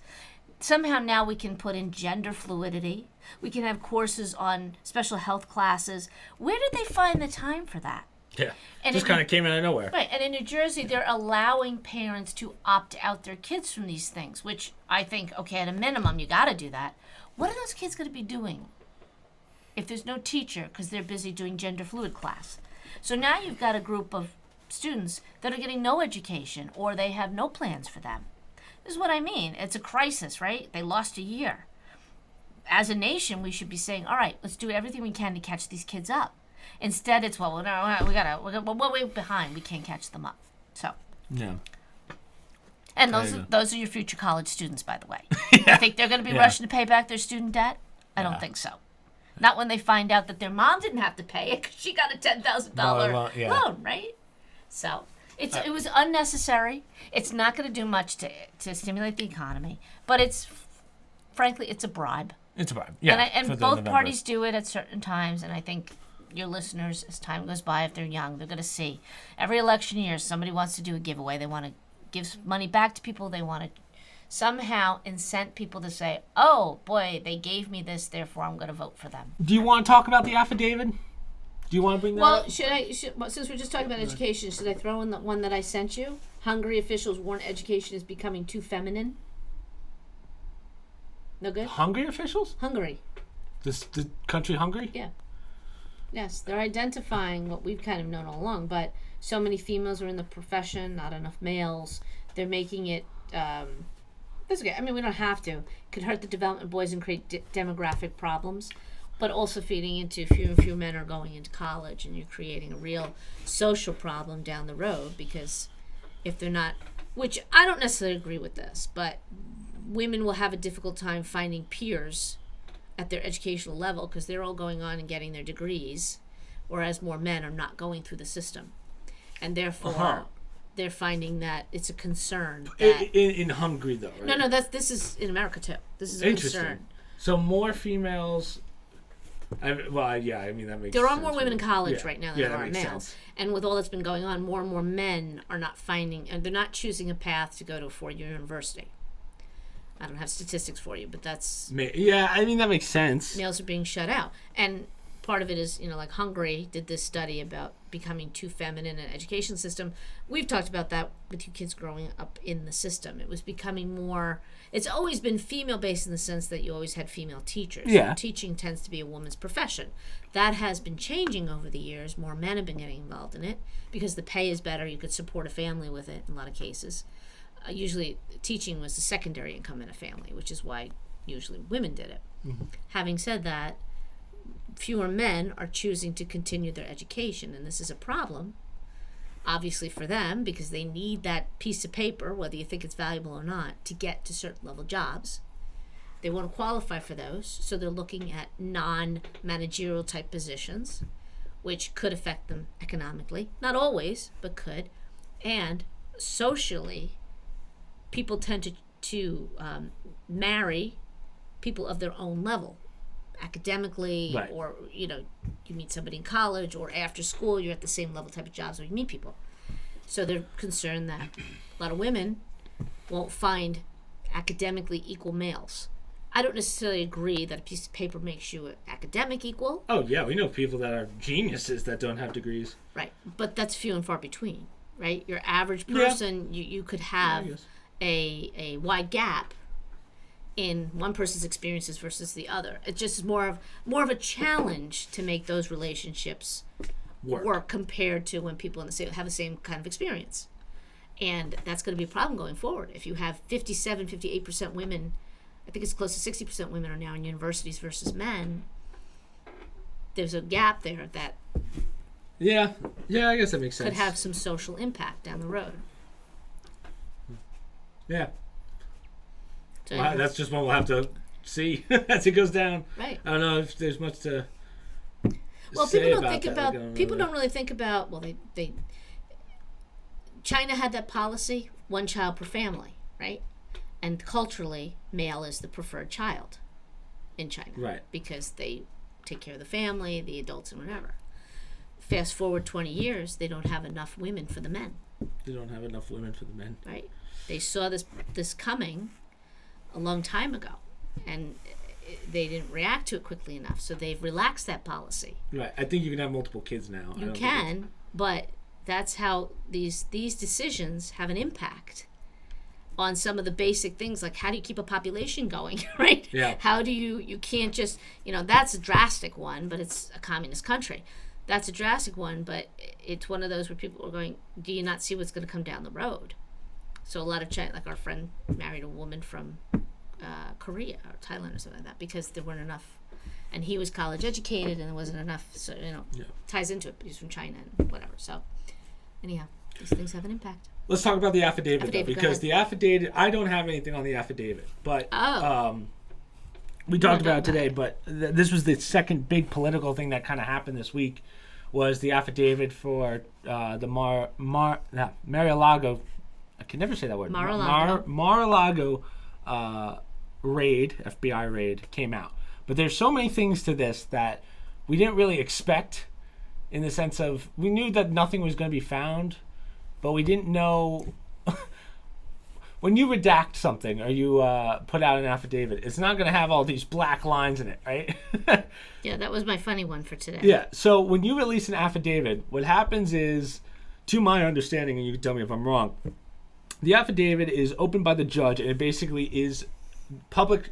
Speaker 2: Somehow now we can put in gender fluidity. We can have courses on special health classes. Where did they find the time for that?
Speaker 1: Yeah, and just kind of came out of nowhere.
Speaker 2: Right, and in New Jersey, they're allowing parents to opt out their kids from these things, which I think, okay, at a minimum, you got to do that. What are those kids going to be doing if there's no teacher because they're busy doing gender fluid class? So now you've got a group of students that are getting no education or they have no plans for them. This is what I mean. It's a crisis, right? They lost a year. As a nation, we should be saying, all right, let's do everything we can to catch these kids up. Instead, it's, well, no, we're way behind. We can't catch them up. So.
Speaker 1: Yeah.
Speaker 2: And those are your future college students, by the way. You think they're going to be rushing to pay back their student debt? I don't think so. Not when they find out that their mom didn't have to pay it because she got a $10,000 loan, right? So it was unnecessary. It's not going to do much to stimulate the economy, but frankly, it's a bribe.
Speaker 1: It's a bribe, yeah.
Speaker 2: And both parties do it at certain times, and I think your listeners, as time goes by, if they're young, they're going to see. Every election year, somebody wants to do a giveaway. They want to give money back to people. They want to somehow incent people to say, oh, boy, they gave me this, therefore I'm going to vote for them.
Speaker 1: Do you want to talk about the affidavit? Do you want to bring that up?
Speaker 2: Well, since we're just talking about education, should I throw in the one that I sent you? Hungary officials warn education is becoming too feminine. No good?
Speaker 1: Hungary officials?
Speaker 2: Hungary.
Speaker 1: The country Hungary?
Speaker 2: Yeah. Yes, they're identifying what we've kind of known all along, but so many females are in the profession, not enough males. They're making it, that's okay. I mean, we don't have to. It could hurt the development of boys and create demographic problems, but also feeding into fewer and fewer men are going into college, and you're creating a real social problem down the road because if they're not, which I don't necessarily agree with this, but women will have a difficult time finding peers at their educational level because they're all going on and getting their degrees, whereas more men are not going through the system. And therefore, they're finding that it's a concern. That
Speaker 1: in Hungary, though, right?
Speaker 2: No, this is in America, too. This is a concern.
Speaker 1: So more females... I mean, that makes sense.
Speaker 2: There are more women in college right now than there are males.
Speaker 1: Sense.
Speaker 2: And with all that's been going on, more and more men are not finding... and they're not choosing a path to go to a four-year university. I don't have statistics for you, but that's...
Speaker 1: Yeah, I mean, that makes sense.
Speaker 2: Males are being shut out. And part of it is, like Hungary did this study about becoming too feminine in an education system. We've talked about that with you kids growing up in the system. It was becoming more... It's always been female-based in the sense that you always had female teachers.
Speaker 1: Yeah.
Speaker 2: Teaching tends to be a woman's profession. That has been changing over the years. More men have been getting involved in it because the pay is better. You could support a family with it in a lot of cases. Usually teaching was the secondary income in a family, which is why usually women did it. Mm-hmm. Having said that, fewer men are choosing to continue their education, and this is a problem, obviously, for them because they need that piece of paper, whether you think it's valuable or not, to get to certain level jobs. They want to qualify for those, so they're looking at non-managerial type positions, which could affect them economically. Not always, but could. And socially, people tend to marry people of their own level, academically, right. Or you meet somebody in college or after school, you're at the same level type of jobs where you meet people. So they're concerned that a lot of women won't find academically equal males. I don't necessarily agree that a piece of paper makes you academic equal.
Speaker 1: Oh yeah, we know people that are geniuses that don't have degrees.
Speaker 2: Right, but that's few and far between, right? Your average person, you could have a wide gap in one person's experiences versus the other. It just is more of a challenge to make those relationships work compared to when people have the same kind of experience. And that's going to be a problem going forward. If you have 58% women, I think it's close to 60% women are now in universities versus men, there's a gap there that
Speaker 1: yeah, I guess that makes sense.
Speaker 2: Could have some social impact down the road.
Speaker 1: Yeah. So that's just one we'll have to see as it goes down.
Speaker 2: Right.
Speaker 1: I don't know if there's much to
Speaker 2: say people don't really think about, they China had that policy, one child per family, right? And culturally, male is the preferred child in China.
Speaker 1: Right.
Speaker 2: Because they take care of the family, the adults, and whatever. Fast forward 20 years, they don't have enough women for the men.
Speaker 1: They don't have enough women for the men.
Speaker 2: Right. They saw this coming a long time ago, and they didn't react to it quickly enough, so they've relaxed that policy.
Speaker 1: Right. I think you can have multiple kids now.
Speaker 2: You can, but that's how these decisions have an impact on some of the basic things, like how do you keep a population going, right?
Speaker 1: Yeah.
Speaker 2: How do you can't just, that's a drastic one, but it's a communist country. That's a drastic one, but it's one of those where people are going, do you not see what's going to come down the road? So a lot of China, like our friend married a woman from Korea or Thailand or something like that, because there weren't enough, and he was college educated and there wasn't enough, so ties into it, but he's from China and whatever. So anyhow, these things have an impact.
Speaker 1: Let's talk about the affidavit though, because the affidavit, I don't have anything on the affidavit, but we talked about it today, but this was the second big political thing that kind of happened this week, was the affidavit for the mar-a-lago, I can never say that word, mar-a-lago raid, FBI raid, came out. But there's so many things to this that we didn't really expect, in the sense of, we knew that nothing was going to be found, but we didn't know. When you redact something or you put out an affidavit, it's not going to have all these black lines in it, right?
Speaker 2: Yeah, that was my funny one for today.
Speaker 1: Yeah, so when you release an affidavit, what happens is, to my understanding, and you can tell me if I'm wrong, the affidavit is opened by the judge, and it basically is public.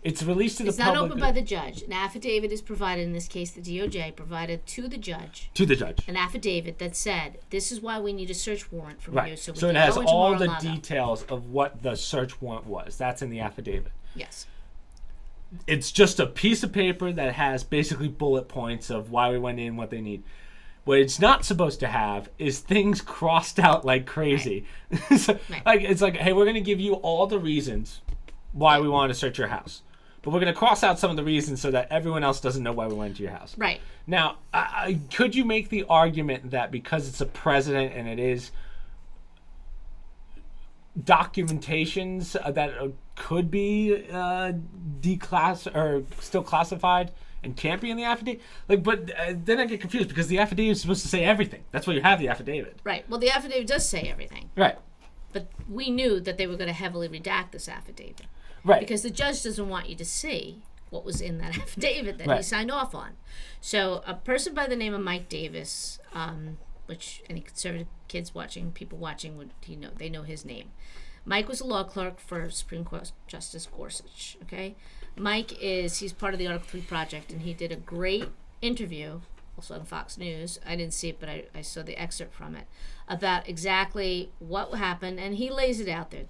Speaker 1: It's released to the public. It's not
Speaker 2: opened by the judge. An affidavit is provided, in this case the DOJ provided to the judge.
Speaker 1: To the judge.
Speaker 2: An affidavit that said, this is why we need a search warrant from you.
Speaker 1: So it has all the details of what the search warrant was. That's in the affidavit.
Speaker 2: Yes.
Speaker 1: It's just a piece of paper that has basically bullet points of why we went in, what they need. What it's not supposed to have is things crossed out like crazy. Right. So, right. It's like, hey, we're going to give you all the reasons why we wanted to search your house, but we're going to cross out some of the reasons so that everyone else doesn't know why we went to your house.
Speaker 2: Right.
Speaker 1: Now, could you make the argument that because it's a president and it is documentations that could be or still classified and can't be in the affidavit? But then I get confused, because the affidavit is supposed to say everything. That's why you have the affidavit.
Speaker 2: Right. Well, the affidavit does say everything.
Speaker 1: Right.
Speaker 2: But we knew that they were going to heavily redact this affidavit.
Speaker 1: Right.
Speaker 2: Because the judge doesn't want you to see what was in that affidavit that he signed off on. So a person by the name of Mike Davis, which any conservative kids watching, people watching, they know his name. Mike was a law clerk for Supreme Court Justice Gorsuch. Okay, he's part of the Article 3 project, and he did a great interview, also on Fox News. I didn't see it, but I saw the excerpt from it, about exactly what happened, and he lays it out there.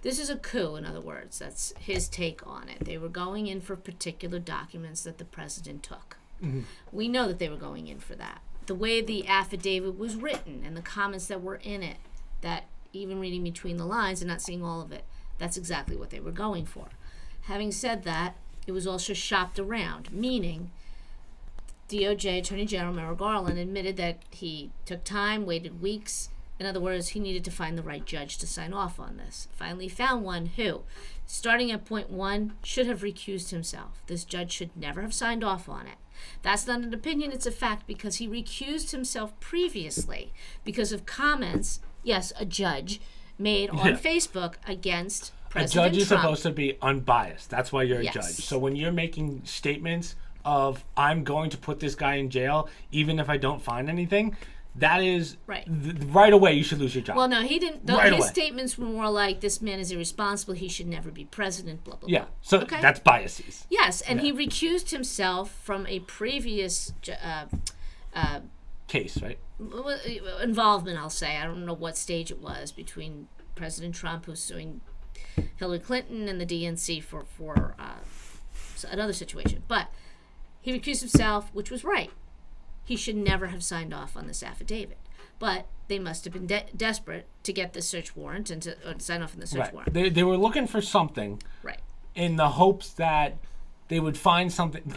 Speaker 2: This is a coup, in other words. That's his take on it. They were going in for particular documents that the president took. Mm-hmm. We know that they were going in for that. The way the affidavit was written and the comments that were in it, that even reading between the lines and not seeing all of it, that's exactly what they were going for. Having said that, it was also shopped around, meaning DOJ Attorney General Merrick Garland admitted that he took time, waited weeks. In other words, he needed to find the right judge to sign off on this. Finally found one who, starting at point 1, should have recused himself. This judge should never have signed off on it. That's not an opinion, it's a fact, because he recused himself previously because of comments, yes, a judge, made on Facebook against President Trump.
Speaker 1: A judge is supposed to be unbiased. That's why you're a judge. So when you're making statements of, I'm going to put this guy in jail even if I don't find anything, that is right away you should lose your job.
Speaker 2: Well, no, he didn't. His statements were more like, this man is irresponsible, he should never be president, blah, blah, blah.
Speaker 1: Yeah, so that's biases.
Speaker 2: Yes, and he recused himself from a previous
Speaker 1: case, right?
Speaker 2: Involvement, I'll say. I don't know what stage it was, between President Trump, who's suing Hillary Clinton, and the DNC for another situation. But he recused himself, which was right. He should never have signed off on this affidavit. But they must have been desperate to get this search warrant and to sign off on the search warrant.
Speaker 1: They were looking for something in the hopes that they would find something.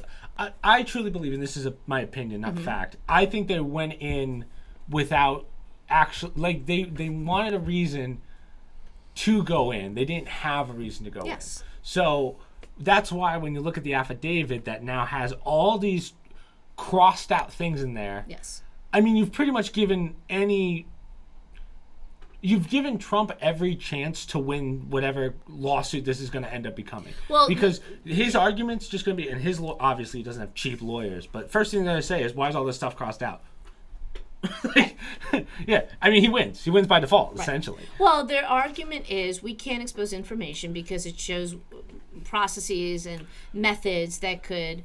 Speaker 1: I truly believe, and this is my opinion, not fact, I think they went in without actually, they wanted a reason to go in. They didn't have a reason to go in. So that's why when you look at the affidavit that now has all these crossed out things in there.
Speaker 2: Yes.
Speaker 1: I mean, you've pretty much given Trump every chance to win whatever lawsuit this is going to end up becoming.
Speaker 2: Well,
Speaker 1: because his argument's just going to be, and obviously he doesn't have cheap lawyers, but first thing they're going to say is, why is all this stuff crossed out? Yeah, I mean, he wins. He wins by default, essentially.
Speaker 2: Well, their argument is we can't expose information because it shows processes and methods that could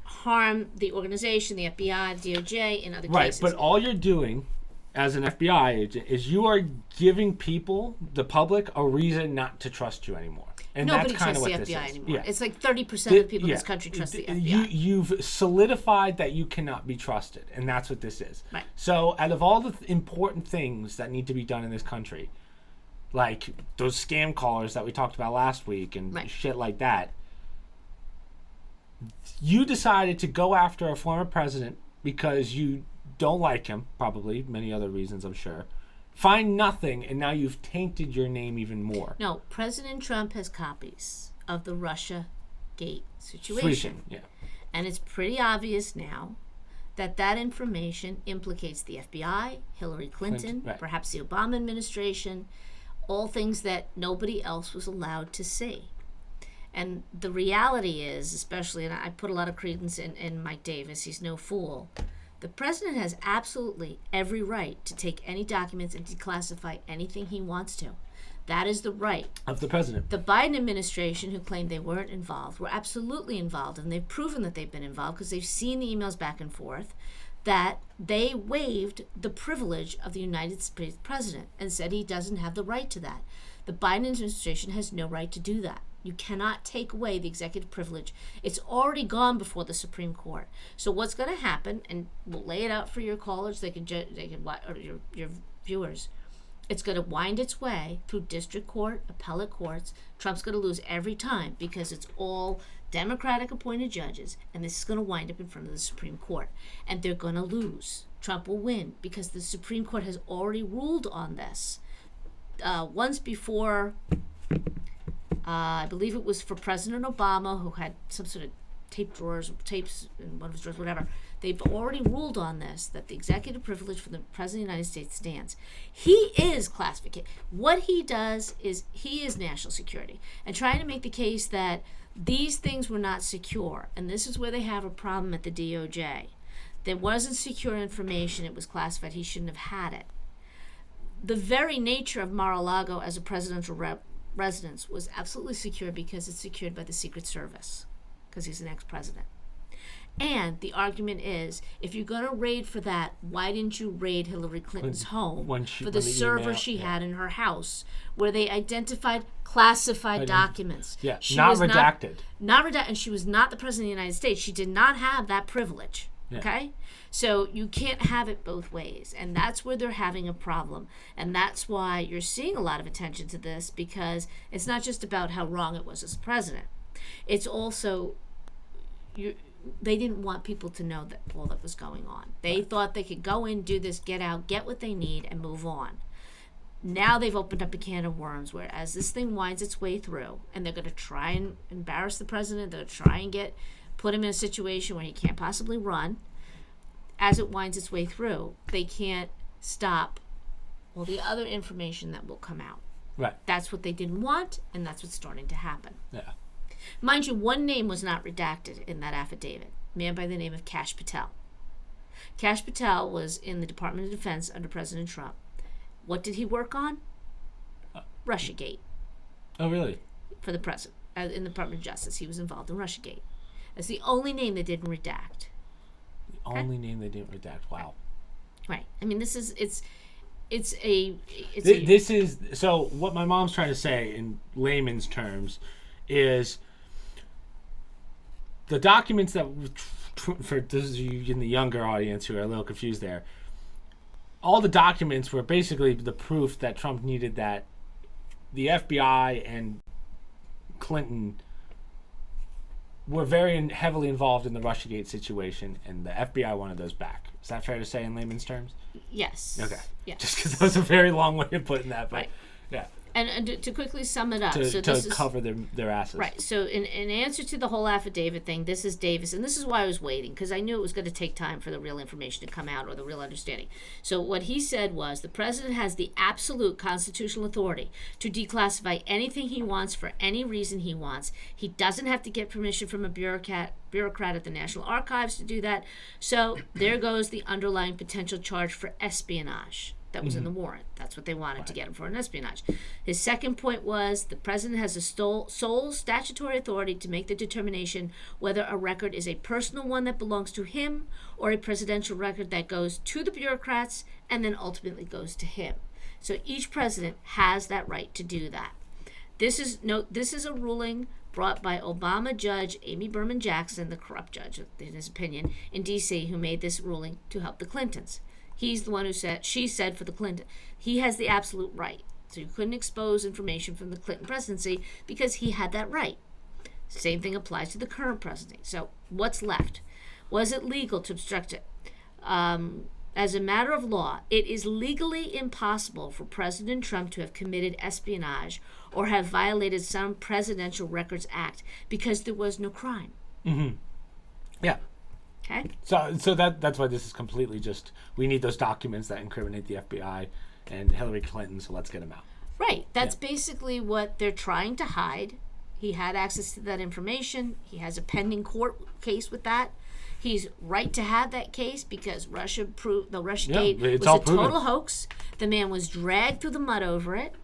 Speaker 2: harm the organization, the FBI, the DOJ, in other cases.
Speaker 1: Right, but all you're doing as an FBI agent is you are giving people, the public, a reason not to trust you anymore. And
Speaker 2: Nobody
Speaker 1: that's kind
Speaker 2: trusts
Speaker 1: of
Speaker 2: the
Speaker 1: what
Speaker 2: FBI
Speaker 1: this is.
Speaker 2: anymore.
Speaker 1: Yeah.
Speaker 2: It's like 30% of the people in this country trust the FBI.
Speaker 1: You've solidified that you cannot be trusted, and that's what this is.
Speaker 2: Right.
Speaker 1: So out of all the important things that need to be done in this country, like those scam callers that we talked about last week and shit like that, you decided to go after a former president because you don't like him, probably, many other reasons, I'm sure. Find nothing, and now you've tainted your name even more.
Speaker 2: No, President Trump has copies of the Russia Gate situation.
Speaker 1: Yeah.
Speaker 2: And it's pretty obvious now that that information implicates the FBI, Hillary Clinton, perhaps the Obama administration, all things that nobody else was allowed to see. And the reality is, especially, and I put a lot of credence in Mike Davis, he's no fool, the president has absolutely every right to take any documents and declassify anything he wants to. That is the right
Speaker 1: of the president.
Speaker 2: The Biden administration, who claimed they weren't involved, were absolutely involved, and they've proven that they've been involved because they've seen the emails back and forth, that they waived the privilege of the United States president and said he doesn't have the right to that. The Biden administration has no right to do that. You cannot take away the executive privilege. It's already gone before the Supreme Court. So what's going to happen, and we'll lay it out for your callers, or your viewers, it's going to wind its way through district court, appellate courts. Trump's going to lose every time because it's all Democratic appointed judges, and this is going to wind up in front of the Supreme Court. And they're going to lose. Trump will win because the Supreme Court has already ruled on this. Once before, I believe it was for President Obama, who had some sort of tapes in one of his drawers, whatever. They've already ruled on this, that the executive privilege for the President of the United States stands. He is classification. What he does is he is national security. And trying to make the case that these things were not secure, and this is where they have a problem at the DOJ. There wasn't secure information. It was classified. He shouldn't have had it. The very nature of Mar-a-Lago as a presidential residence was absolutely secure because it's secured by the Secret Service, because he's an ex-president. And the argument is, if you're going to raid for that, why didn't you raid Hillary Clinton's home for the server she had in her house, where they identified classified documents?
Speaker 1: Yeah, not redacted.
Speaker 2: Not redacted, and she was not the President of the United States. She did not have that privilege, okay? So you can't have it both ways, and that's where they're having a problem. And that's why you're seeing a lot of attention to this, because it's not just about how wrong it was as president. It's also... they didn't want people to know that all that was going on. They thought they could go in, do this, get out, get what they need, and move on. Now they've opened up a can of worms where as this thing winds its way through, and they're going to try and embarrass the president, they're going to try and put him in a situation where he can't possibly run. As it winds its way through, they can't stop all the other information that will come out.
Speaker 1: Right.
Speaker 2: That's what they didn't want, and that's what's starting to happen.
Speaker 1: Yeah.
Speaker 2: Mind you, one name was not redacted in that affidavit, a man by the name of Kash Patel. Kash Patel was in the Department of Defense under President Trump. What did he work on? Russiagate.
Speaker 1: Oh, really?
Speaker 2: For the president. In the Department of Justice, he was involved in Russiagate. That's the only name they didn't redact.
Speaker 1: The only name they didn't redact. Wow.
Speaker 2: Right. I mean, this is
Speaker 1: so what my mom's trying to say in layman's terms is the documents that, for those of you in the younger audience who are a little confused there, all the documents were basically the proof that Trump needed that the FBI and Clinton were very heavily involved in the Russiagate situation, and the FBI wanted those back. Is that fair to say in layman's terms?
Speaker 2: Yes.
Speaker 1: Okay.
Speaker 2: Yeah.
Speaker 1: Just because that was a very long way of putting that, but
Speaker 2: right.
Speaker 1: Yeah.
Speaker 2: And to quickly sum it up,
Speaker 1: to cover their asses.
Speaker 2: Right. So in answer to the whole affidavit thing, this is Davis, and this is why I was waiting, because I knew it was going to take time for the real information to come out or the real understanding. So what he said was the president has the absolute constitutional authority to declassify anything he wants for any reason he wants. He doesn't have to get permission from a bureaucrat at the National Archives to do that. So there goes the underlying potential charge for espionage. That was in the warrant. That's what they wanted to get him for, an espionage. His second point was the president has the sole statutory authority to make the determination whether a record is a personal one that belongs to him or a presidential record that goes to the bureaucrats and then ultimately goes to him. So each president has that right to do that. This is a ruling brought by Obama Judge Amy Berman Jackson, the corrupt judge, in his opinion, in D.C., who made this ruling to help the Clintons. He's the one who she said for the Clinton. He has the absolute right. So you couldn't expose information from the Clinton presidency because he had that right. Same thing applies to the current presidency. So what's left? Was it legal to obstruct it? As a matter of law, it is legally impossible for President Trump to have committed espionage or have violated some Presidential Records Act because there was no crime.
Speaker 1: Mm-hmm. Yeah.
Speaker 2: Okay.
Speaker 1: So that's why this is completely just, we need those documents that incriminate the FBI and Hillary Clinton, so let's get them out.
Speaker 2: Right. That's basically what they're trying to hide. He had access to that information. He has a pending court case with that. He's right to have that case because the Russiagate was a total hoax. The man was dragged through the mud over it,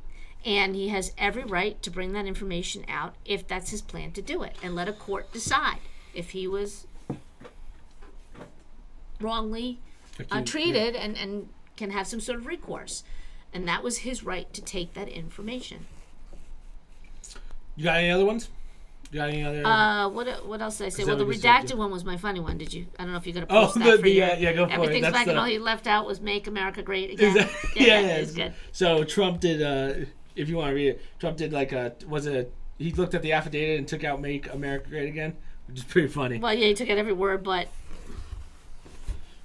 Speaker 2: and he has every right to bring that information out if that's his plan to do it, and let a court decide if he was wrongly treated and can have some sort of recourse. And that was his right to take that information.
Speaker 1: You got any other ones? You got any other?
Speaker 2: What else did I say? Well, the redacted one was my funny one. Did you? I don't know if you're gonna post that for you.
Speaker 1: Yeah, go for it.
Speaker 2: Everything's back, and all he left out was "Make America Great Again."
Speaker 1: Yeah,
Speaker 2: it's good.
Speaker 1: So Trump did. If you want to read it, Trump did he looked at the affidavit and took out "Make America Great Again," which is pretty funny.
Speaker 2: Well, yeah, he took out every word, but.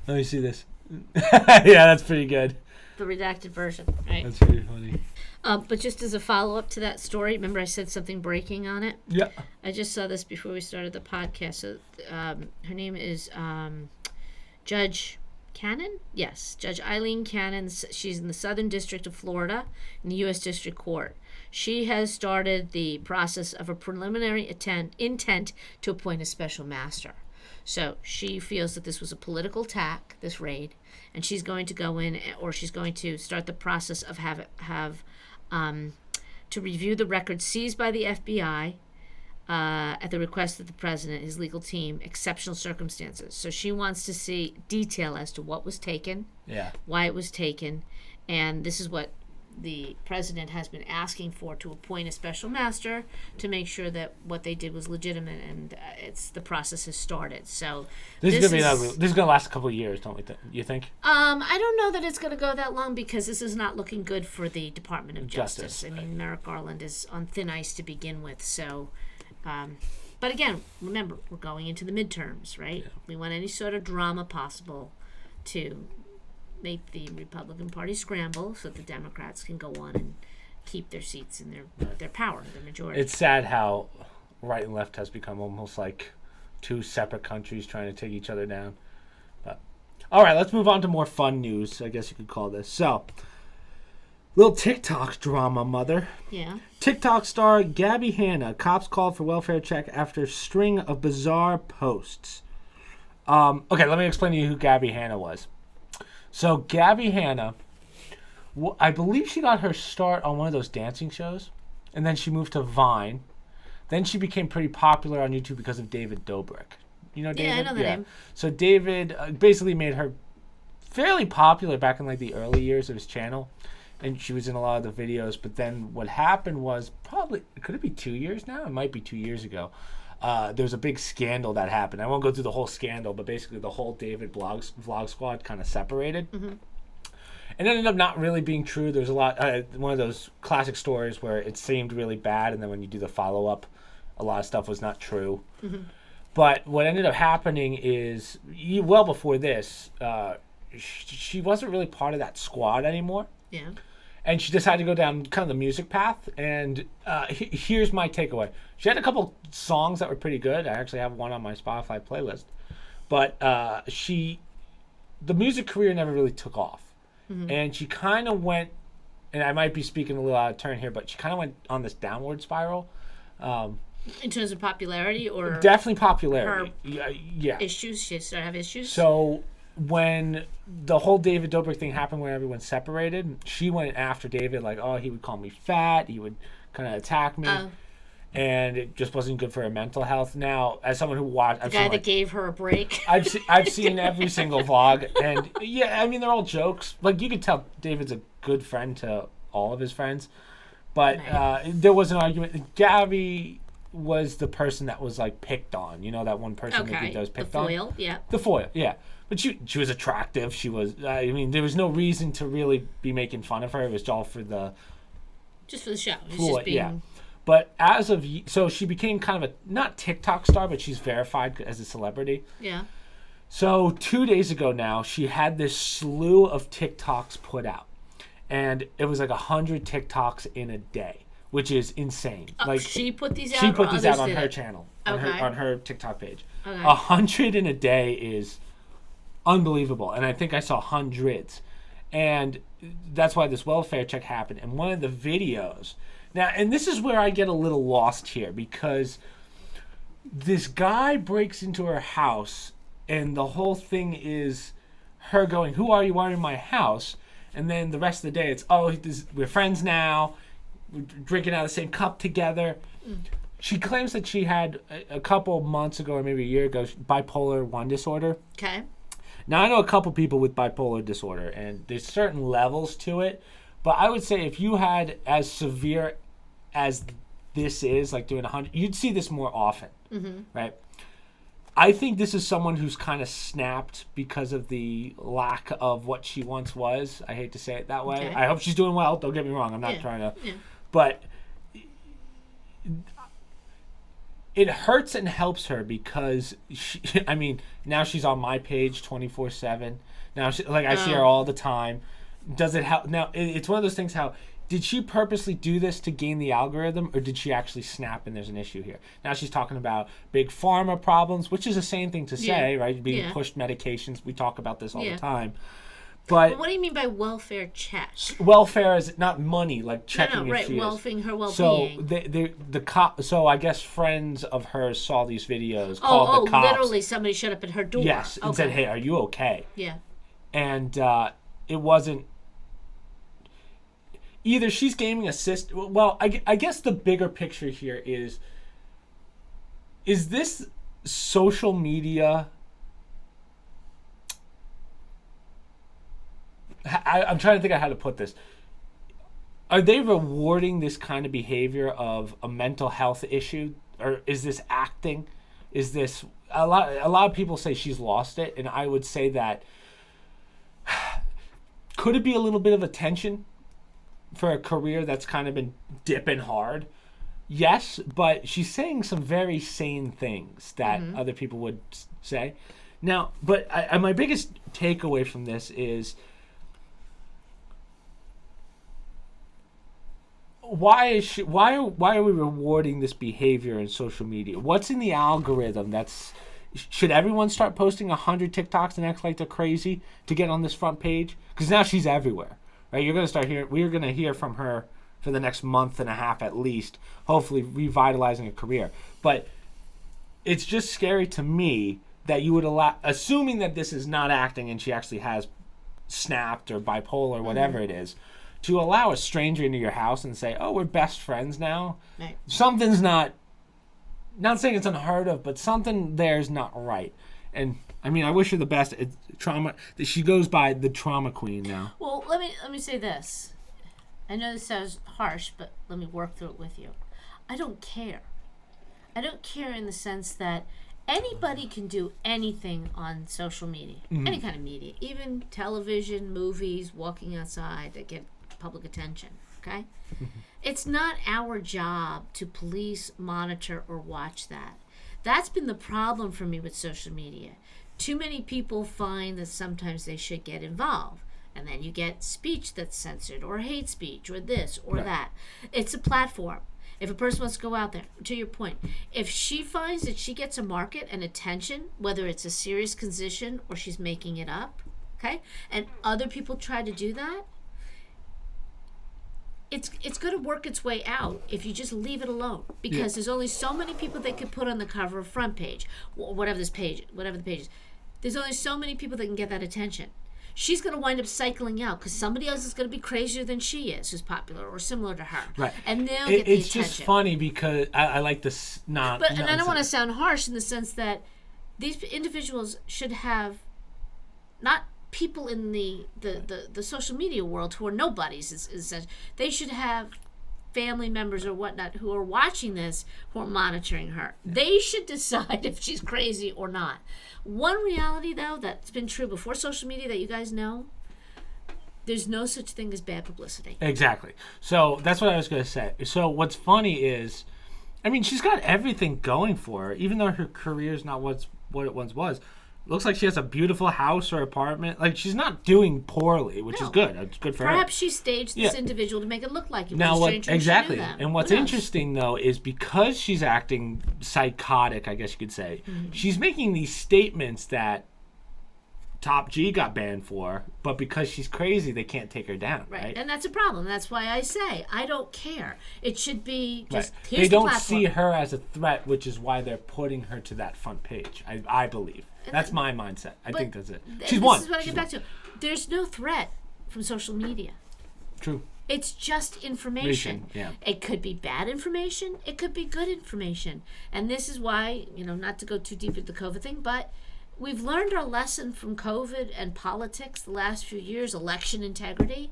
Speaker 1: Let me see this. Yeah, that's pretty good.
Speaker 2: The redacted version, right?
Speaker 1: That's pretty funny.
Speaker 2: But just as a follow-up to that story, remember I said something breaking on it?
Speaker 1: Yeah.
Speaker 2: I just saw this before we started the podcast. So her name is Judge Cannon? Yes, Judge Eileen Cannon. She's in the Southern District of Florida in the U.S. District Court. She has started the process of a preliminary intent to appoint a special master. So she feels that this was a political attack, this raid, and she's going to go in, or she's going to start the process of to review the records seized by the FBI at the request of the president, his legal team, exceptional circumstances. So she wants to see detail as to what was taken, why it was taken, and this is what the president has been asking for, to appoint a special master to make sure that what they did was legitimate, and the process has started. So
Speaker 1: this is gonna last a couple of years, don't we? You think?
Speaker 2: I don't know that it's gonna go that long because this is not looking good for the Department of Justice. I mean, Merrick Garland is on thin ice to begin with. So, but again, remember, we're going into the midterms, right? Yeah. We want any sort of drama possible to make the Republican Party scramble so that the Democrats can go on and keep their seats and their power, their majority.
Speaker 1: It's sad how right and left has become almost like two separate countries trying to take each other down. But all right, let's move on to more fun news, I guess you could call this. So, little TikTok drama, mother.
Speaker 2: Yeah.
Speaker 1: TikTok star Gabbie Hanna, cops called for welfare check after string of bizarre posts. Okay, let me explain to you who Gabbie Hanna was. So Gabbie Hanna, I believe she got her start on one of those dancing shows, and then she moved to Vine. Then she became pretty popular on YouTube because of David Dobrik. You know David?
Speaker 2: Yeah, I know the name.
Speaker 1: So David basically made her fairly popular back in like the early years of his channel, and she was in a lot of the videos. But then what happened was could it be 2 years now? It might be 2 years ago. There was a big scandal that happened. I won't go through the whole scandal, but basically the whole David vlog squad kind of separated. Mm-hmm. It ended up not really being true. There's a lot, one of those classic stories where it seemed really bad, and then when you do the follow-up, a lot of stuff was not true. Mm-hmm. But what ended up happening is, well before this, she wasn't really part of that squad anymore.
Speaker 2: Yeah.
Speaker 1: and she decided to go down kind of the music path. And here's my takeaway: she had a couple songs that were pretty good. I actually have one on my Spotify playlist, but the music career never really took off, and she kind of went. And I might be speaking a little out of turn here, but she kind of went on this downward spiral.
Speaker 2: In terms of popularity, or
Speaker 1: definitely popularity. Yeah.
Speaker 2: Issues. She started to have issues.
Speaker 1: So when the whole David Dobrik thing happened, where everyone separated, she went after David like, oh, he would call me fat, he would kind of attack me, and it just wasn't good for her mental health. Now, as someone who watched,
Speaker 2: the guy that gave her a break.
Speaker 1: I've seen every single vlog, and yeah, I mean they're all jokes. Like you could tell David's a good friend to all of his friends, but there was an argument. Gabbie was the person that was like picked on. You know that one person that does picked on.
Speaker 2: The foil, yeah.
Speaker 1: The foil, yeah. But she was attractive. She was. I mean, there was no reason to really be making fun of her. It was all for the.
Speaker 2: Just for the show. It was
Speaker 1: just being... Yeah. But as of so she became kind of a not TikTok star, but she's verified as a celebrity.
Speaker 2: Yeah.
Speaker 1: So 2 days ago now, she had this slew of TikToks put out, and it was like 100 TikToks in a day. Which is insane. Like
Speaker 2: she put these out.
Speaker 1: She put these out on her channel, on her TikTok page. 100 in a day is unbelievable, and I think I saw hundreds, and that's why this welfare check happened. And one of the videos now, and this is where I get a little lost here because this guy breaks into her house, and the whole thing is her going, "Who are you? Why are you in my house?" And then the rest of the day, it's we're friends now. Drinking out of the same cup together. She claims that she had a couple months ago or maybe a year ago bipolar 1 disorder.
Speaker 2: Okay.
Speaker 1: Now I know a couple people with bipolar disorder, and there's certain levels to it, but I would say if you had as severe as this is, like doing 100, you'd see this more often, right? I think this is someone who's kind of snapped because of the lack of what she once was. I hate to say it that way. Okay. I hope she's doing well. Don't get me wrong. I'm not trying to... Yeah. But it hurts and helps her because, I mean, now she's on my page 24/7. Now, I see her all the time. Does it help? Now, it's one of those things how, did she purposely do this to gain the algorithm, or did she actually snap and there's an issue here? Now she's talking about big pharma problems, which is the same thing to say, right? Being pushed medications. We talk about this all the time. But
Speaker 2: what do you mean by welfare check?
Speaker 1: Welfare is not money, like checking
Speaker 2: right,
Speaker 1: if she
Speaker 2: welfing
Speaker 1: is.
Speaker 2: Her well-being.
Speaker 1: So so I guess friends of hers saw these videos, called the cops.
Speaker 2: Literally somebody showed up at her door.
Speaker 1: Yes, and said, "Hey, are you okay?"
Speaker 2: Yeah.
Speaker 1: And it wasn't. Either she's gaming a system. Well, I guess the bigger picture here is this social media? I'm trying to think of how to put this. Are they rewarding this kind of behavior of a mental health issue, or is this acting? Is this a lot of people say she's lost it, and I would say that could it be a little bit of attention for a career that's kind of been dipping hard? Yes, but she's saying some very sane things that other people would say. Now, but my biggest takeaway from this is, why are we rewarding this behavior in social media? What's in the algorithm should everyone start posting 100 TikToks and act like they're crazy to get on this front page? Because now she's everywhere, right? We're going to hear from her for the next month and a half at least, hopefully revitalizing her career. But it's just scary to me that you would allow, assuming that this is not acting and she actually has snapped or bipolar or whatever it is, to allow a stranger into your house and say, "Oh, we're best friends now." Right. Something's not saying it's unheard of, but something there's not right. And I mean, I wish her the best. It's trauma. She goes by the trauma queen now.
Speaker 2: Well, let me say this. I know this sounds harsh, but let me work through it with you. I don't care. I don't care in the sense that anybody can do anything on social media, any kind of media, even television, movies, walking outside that get public attention, okay? It's not our job to police, monitor, or watch that. That's been the problem for me with social media. Too many people find that sometimes they should get involved. And then you get speech that's censored, or hate speech, or this, or
Speaker 1: Right.
Speaker 2: that. It's a platform. If a person wants to go out there, to your point, if she finds that she gets a market and attention, whether it's a serious condition or she's making it up, okay, and other people try to do that, it's going to work its way out if you just leave it alone, because there's only so many people they could put on the cover of front page, whatever the page is. There's only so many people that can get that attention. She's going to wind up cycling out because somebody else is going to be crazier than she is, who's popular or similar to her.
Speaker 1: Right.
Speaker 2: And they'll get the attention.
Speaker 1: It's just funny because I like this.
Speaker 2: And I don't want to sound harsh in the sense that these individuals should have not people in the social media world who are nobodies. They should have family members or whatnot who are watching this, who are monitoring her. They should decide if she's crazy or not. One reality, though, that's been true before social media that you guys know, there's no such thing as bad publicity.
Speaker 1: Exactly. So that's what I was going to say. So what's funny is, I mean, she's got everything going for her, even though her career is not what it once was. Looks like she has a beautiful house or apartment. Like, she's not doing poorly, which is good. It's good for her.
Speaker 2: Perhaps she staged this individual to make it look like it was
Speaker 1: now,
Speaker 2: a stranger.
Speaker 1: exactly.
Speaker 2: She knew them.
Speaker 1: And what's interesting, though, is because she's acting psychotic, I guess you could say, she's making these statements that Top G got banned for, but because she's crazy, they can't take her down, right?
Speaker 2: And that's a problem. That's why I say, I don't care. It should be just,
Speaker 1: right.
Speaker 2: Here's
Speaker 1: They don't
Speaker 2: the platform.
Speaker 1: see her as a threat, which is why they're putting her to that front page, I believe. That's my mindset. I think that's it. She's won.
Speaker 2: This is what I get back to. There's no threat from social media.
Speaker 1: True.
Speaker 2: It's just information.
Speaker 1: Yeah.
Speaker 2: It could be bad information. It could be good information. And this is why, not to go too deep into the COVID thing, but we've learned our lesson from COVID and politics the last few years, election integrity.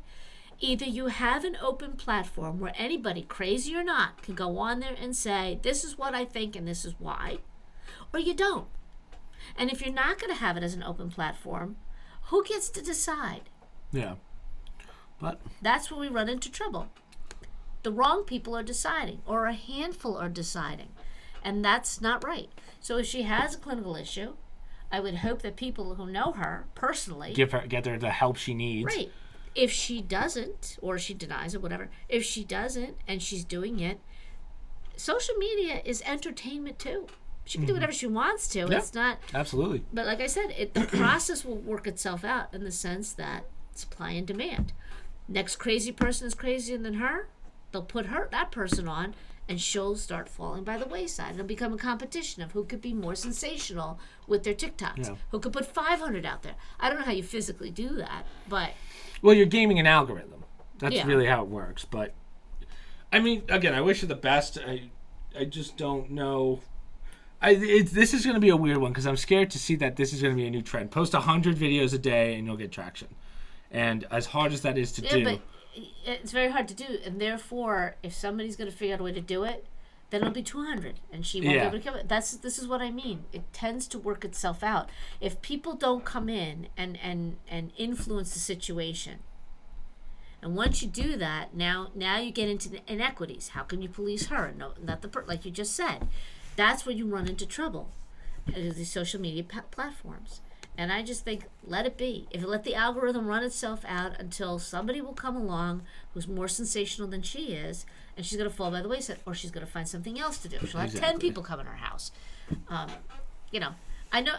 Speaker 2: Either you have an open platform where anybody, crazy or not, can go on there and say, this is what I think and this is why, or you don't. And if you're not going to have it as an open platform, who gets to decide?
Speaker 1: Yeah. But
Speaker 2: that's where we run into trouble. The wrong people are deciding, or a handful are deciding. And that's not right. So if she has a clinical issue, I would hope that people who know her personally
Speaker 1: get her the help she needs.
Speaker 2: Right. If she doesn't, or she denies it, whatever, if she doesn't and she's doing it, social media is entertainment too. She can do whatever she wants to.
Speaker 1: Yeah,
Speaker 2: it's not
Speaker 1: absolutely.
Speaker 2: But like I said, the process will work itself out in the sense that supply and demand. Next crazy person is crazier than her. They'll put that person on, and she'll start falling by the wayside. It'll become a competition of who could be more sensational with their TikToks.
Speaker 1: Yeah.
Speaker 2: Who could put 500 out there. I don't know how you physically do that, but
Speaker 1: well, you're gaming an algorithm. That's really how it works. But I mean, again, I wish her the best. I just don't know. This is going to be a weird one because I'm scared to see that this is going to be a new trend. Post 100 videos a day and you'll get traction. And as hard as that is to do,
Speaker 2: but it's very hard to do. And therefore, if somebody's going to figure out a way to do it, then it'll be 200, and she won't be able to come. This is what I mean. It tends to work itself out. If people don't come in and influence the situation, and once you do that, now you get into the inequities. How can you police her? No, not like you just said. That's where you run into trouble. These social media platforms. And I just think, let it be. If you let the algorithm run itself out until somebody will come along who's more sensational than she is, and she's going to fall by the wayside, or she's going to find something else to do. She'll have 10 people come in her house. I know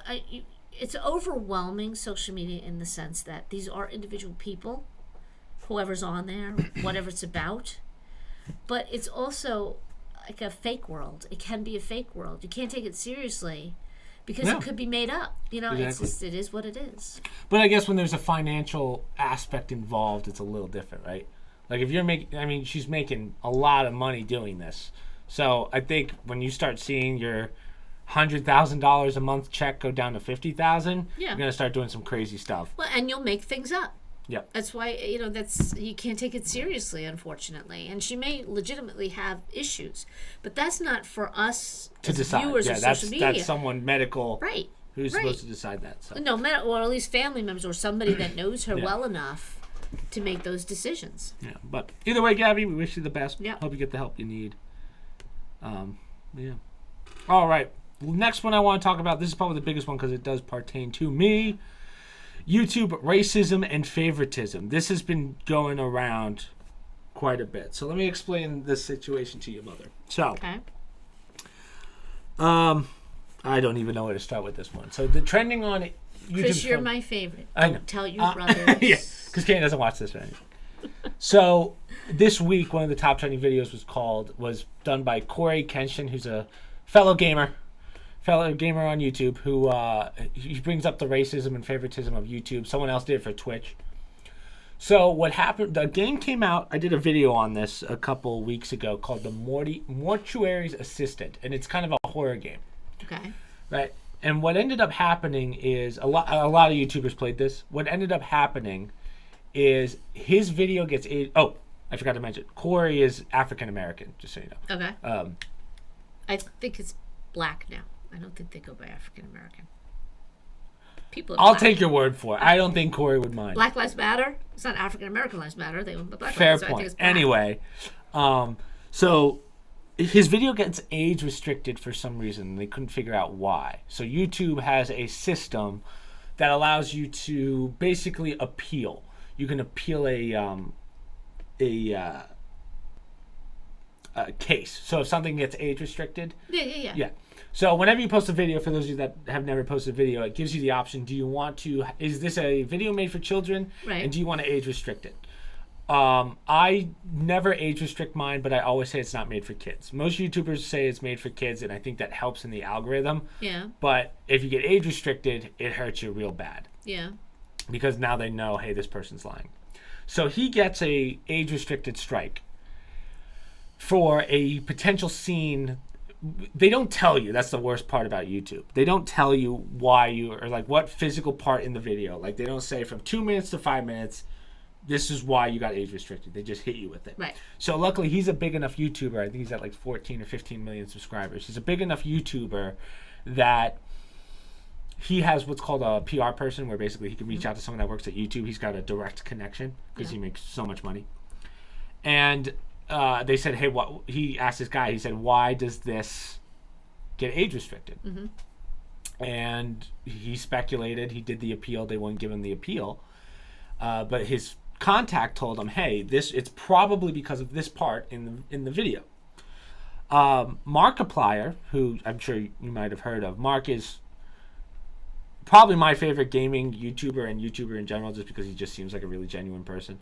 Speaker 2: it's overwhelming, social media, in the sense that these are individual people, whoever's on there, whatever it's about. But it's also like a fake world. It can be a fake world. You can't take it seriously because it could be made up. Exactly. It is what it is.
Speaker 1: But I guess when there's a financial aspect involved, it's a little different, right? Like if you're making, she's making a lot of money doing this. So I think when you start seeing your $100,000 a month check go down to $50,000, you're gonna start doing some crazy stuff.
Speaker 2: Well, and you'll make things up.
Speaker 1: Yep.
Speaker 2: That's why you can't take it seriously, unfortunately. And she may legitimately have issues, but that's not for us
Speaker 1: to decide.
Speaker 2: Viewers of social media.
Speaker 1: That's someone medical,
Speaker 2: right?
Speaker 1: Who's supposed to decide that. So.
Speaker 2: No, or at least family members or somebody that knows her well enough to make those decisions.
Speaker 1: Yeah, but either way, Gabbie, we wish you the best.
Speaker 2: Yeah.
Speaker 1: Hope you get the help you need. All right. Next one I want to talk about. This is probably the biggest one because it does pertain to me. YouTube racism and favoritism. This has been going around quite a bit. So let me explain this situation to you, Mother. So,
Speaker 2: Okay.
Speaker 1: I don't even know where to start with this one. So the trending on YouTube.
Speaker 2: Chris, you're my favorite.
Speaker 1: I know.
Speaker 2: Don't tell your brothers.
Speaker 1: Yeah, because Kane doesn't watch this or anything. So this week, one of the top trending videos was done by Corey Kenshin, who's a fellow gamer on YouTube, who he brings up the racism and favoritism of YouTube. Someone else did it for Twitch. So what happened? The game came out. I did a video on this a couple weeks ago called The Mortuary's Assistant, and it's kind of a horror game.
Speaker 2: Okay.
Speaker 1: Right. And what ended up happening is a lot of YouTubers played this. What ended up happening is his video gets oh, I forgot to mention, Corey is African American, just so you know.
Speaker 2: Okay. I think it's black now. I don't think they go by African American. People.
Speaker 1: I'll take your word for it. I don't think Corey would mind.
Speaker 2: Black Lives Matter. It's not African American Lives Matter. They the Black
Speaker 1: Fair
Speaker 2: Lives.
Speaker 1: point.
Speaker 2: So I think it's black.
Speaker 1: Anyway, so his video gets age restricted for some reason. They couldn't figure out why. So YouTube has a system that allows you to basically appeal. You can appeal a case. So if something gets age restricted.
Speaker 2: Yeah.
Speaker 1: So whenever you post a video, for those of you that have never posted a video, it gives you the option: do you want to? Is this a video made for children?
Speaker 2: Right.
Speaker 1: And do you want to age restrict it? I never age restrict mine, but I always say it's not made for kids. Most YouTubers say it's made for kids, and I think that helps in the algorithm.
Speaker 2: Yeah.
Speaker 1: But if you get age restricted, it hurts you real bad.
Speaker 2: Yeah.
Speaker 1: Because now they know, hey, this person's lying. So he gets a age restricted strike for a potential scene. They don't tell you. That's the worst part about YouTube. They don't tell you why you, or like what physical part in the video. Like they don't say from 2 minutes to 5 minutes, this is why you got age restricted. They just hit you with it.
Speaker 2: Right.
Speaker 1: So luckily he's a big enough YouTuber. I think he's at like 14 or 15 million subscribers. He's a big enough YouTuber that he has what's called a PR person, where basically he can reach out to someone that works at YouTube. He's got a direct connection because he makes so much money. And they said, hey, what? He asked this guy, he said, why does this get age restricted? And he speculated. He did the appeal. They wouldn't give him the appeal. But his contact told him, hey, it's probably because of this part in the video. Markiplier, who I'm sure you might have heard of, Mark is probably my favorite gaming YouTuber and YouTuber in general, just because he just seems like a really genuine person.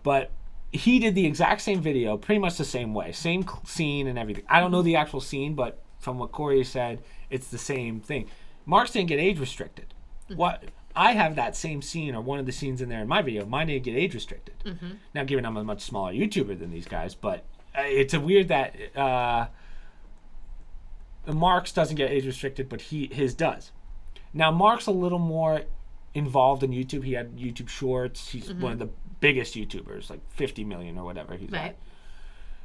Speaker 1: But he did the exact same video, pretty much the same way, same scene and everything. I don't know the actual scene, but from what Corey said, it's the same thing. Mark's didn't get age restricted. What I have that same scene, or one of the scenes in there in my video, mine didn't get age restricted. Now, given I'm a much smaller YouTuber than these guys, but it's a weird that Mark's doesn't get age restricted, but his does. Now, Mark's a little more involved in YouTube. He had YouTube Shorts. He's one of the biggest YouTubers, like 50 million or whatever he's at.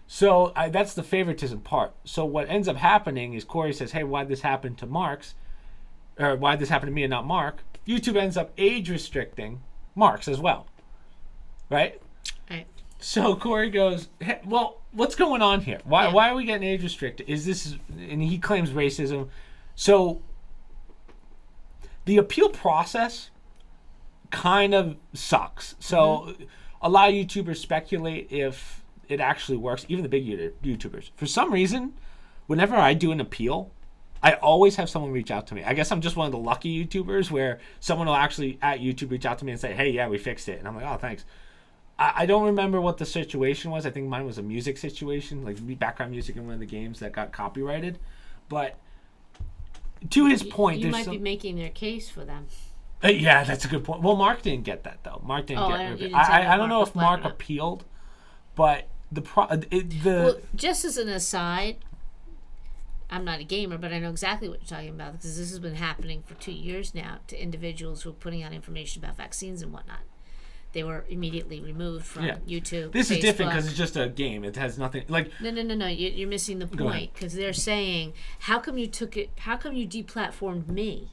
Speaker 1: So that's the favoritism part. So what ends up happening is Corey says, hey, why'd this happen to why'd this happen to me and not Mark? YouTube ends up age restricting Mark's as well. Right?
Speaker 2: Right.
Speaker 1: So Corey goes, hey, well, what's going on here? Why are we getting age restricted? Is this, and he claims racism. So the appeal process kind of sucks. So a lot of YouTubers speculate if it actually works, even the big YouTubers. For some reason, whenever I do an appeal, I always have someone reach out to me. I guess I'm just one of the lucky YouTubers where someone will actually at YouTube reach out to me and say, hey, yeah, we fixed it. And I'm like, oh, thanks. I don't remember what the situation was. I think mine was a music situation, like background music in one of the games that got copyrighted. But to his point,
Speaker 2: you might be making their case for them.
Speaker 1: Yeah, that's a good point. Well, Mark didn't get that though. Mark didn't get it. I don't know if Mark appealed, but
Speaker 2: well, just as an aside, I'm not a gamer, but I know exactly what you're talking about, because this has been happening for 2 years now to individuals who are putting out information about vaccines and whatnot. They were immediately removed from YouTube.
Speaker 1: This
Speaker 2: Facebook.
Speaker 1: is different because it's just a game. It has nothing like.
Speaker 2: No. You're missing the point, because they're saying, how come you took it? How come you deplatformed me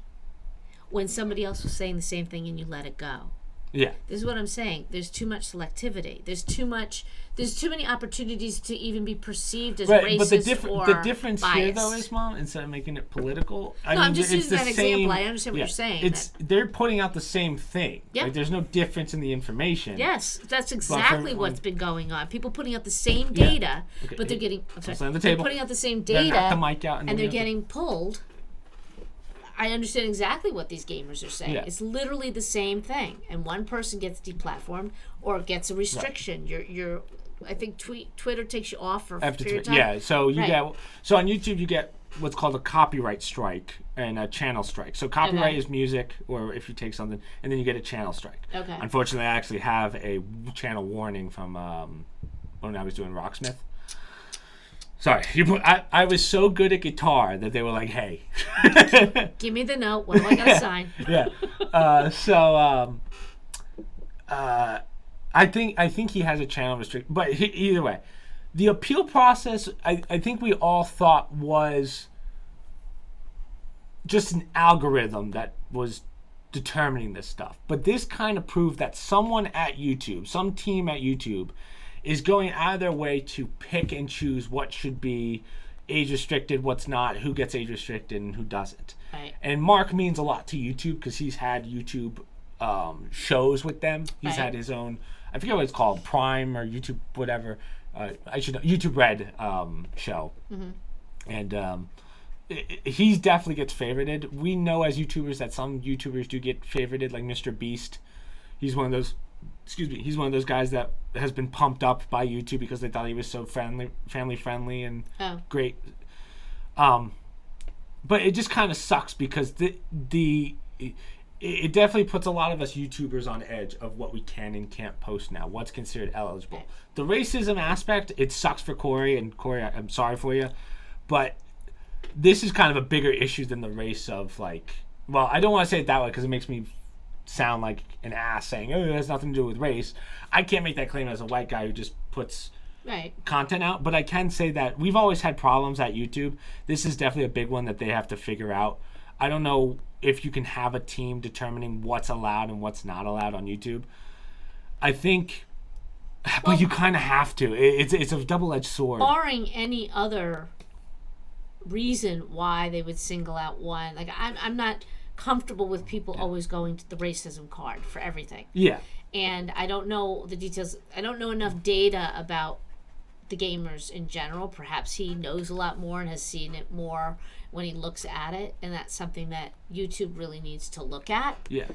Speaker 2: when somebody else was saying the same thing and you let it go?
Speaker 1: Yeah.
Speaker 2: This is what I'm saying. There's too much selectivity. There's too many opportunities to even be perceived as racist
Speaker 1: but
Speaker 2: the
Speaker 1: difference
Speaker 2: biased.
Speaker 1: here though is, Mom, instead of making it political,
Speaker 2: I'm just
Speaker 1: it's
Speaker 2: using
Speaker 1: the
Speaker 2: that
Speaker 1: same,
Speaker 2: example. I understand what you're saying.
Speaker 1: They're putting out the same thing.
Speaker 2: Yeah.
Speaker 1: Like, there's no difference in the information.
Speaker 2: Yes, that's exactly what's been going on. People putting out the same
Speaker 1: Yeah.
Speaker 2: data,
Speaker 1: Okay.
Speaker 2: but they're getting
Speaker 1: On the
Speaker 2: they're
Speaker 1: table.
Speaker 2: putting out the same
Speaker 1: Then
Speaker 2: data,
Speaker 1: knock the mic out
Speaker 2: and they're getting pulled. I understand exactly what these gamers are saying.
Speaker 1: Yeah.
Speaker 2: It's literally the same thing, and one person gets deplatformed or gets a restriction. You're I think Twitter takes you off for a period of time.
Speaker 1: Yeah, so you
Speaker 2: Right.
Speaker 1: get on YouTube you get what's called a copyright strike and a channel strike. So copyright
Speaker 2: Okay.
Speaker 1: is music, or if you take something, and then you get a channel strike.
Speaker 2: Okay.
Speaker 1: Unfortunately, I actually have a channel warning from when I was doing Rocksmith. Sorry, I was so good at guitar that they were like, "Hey,
Speaker 2: Give me the note. What do I got to sign?
Speaker 1: yeah." I think he has a channel restriction, but either way, the appeal process I think we all thought was just an algorithm that was determining this stuff. But this kind of proved that someone at YouTube, some team at YouTube, is going out of their way to pick and choose what should be age restricted, what's not, who gets age restricted, and who doesn't.
Speaker 2: Right.
Speaker 1: And Mark means a lot to YouTube because he's had YouTube shows with them. He's had his own, I forget what it's called, Prime or YouTube, whatever. I should know, YouTube Red show. Mm-hmm. And he definitely gets favorited. We know as YouTubers that some YouTubers do get favorited, like Mr. Beast. He's one of those. He's one of those guys that has been pumped up by YouTube because they thought he was so family friendly and great. But it just kind of sucks because it definitely puts a lot of us YouTubers on edge of what we can and can't post now. What's considered eligible. The racism aspect, it sucks for Corey, and Corey, I'm sorry for you, but this is kind of a bigger issue than the race of, like, well, I don't want to say it that way because it makes me sound like an ass saying, oh, it has nothing to do with race. I can't make that claim as a white guy who just puts content out, but I can say that we've always had problems at YouTube. This is definitely a big one that they have to figure out. I don't know if you can have a team determining what's allowed and what's not allowed on YouTube. I think, but you kind of have to. It's a double-edged sword.
Speaker 2: Barring any other reason why they would single out one, like I'm not comfortable with people always going to the racism card for everything.
Speaker 1: Yeah.
Speaker 2: And I don't know the details. I don't know enough data about the gamers in general. Perhaps he knows a lot more and has seen it more when he looks at it, and that's something that YouTube really needs to look at.
Speaker 1: Yeah.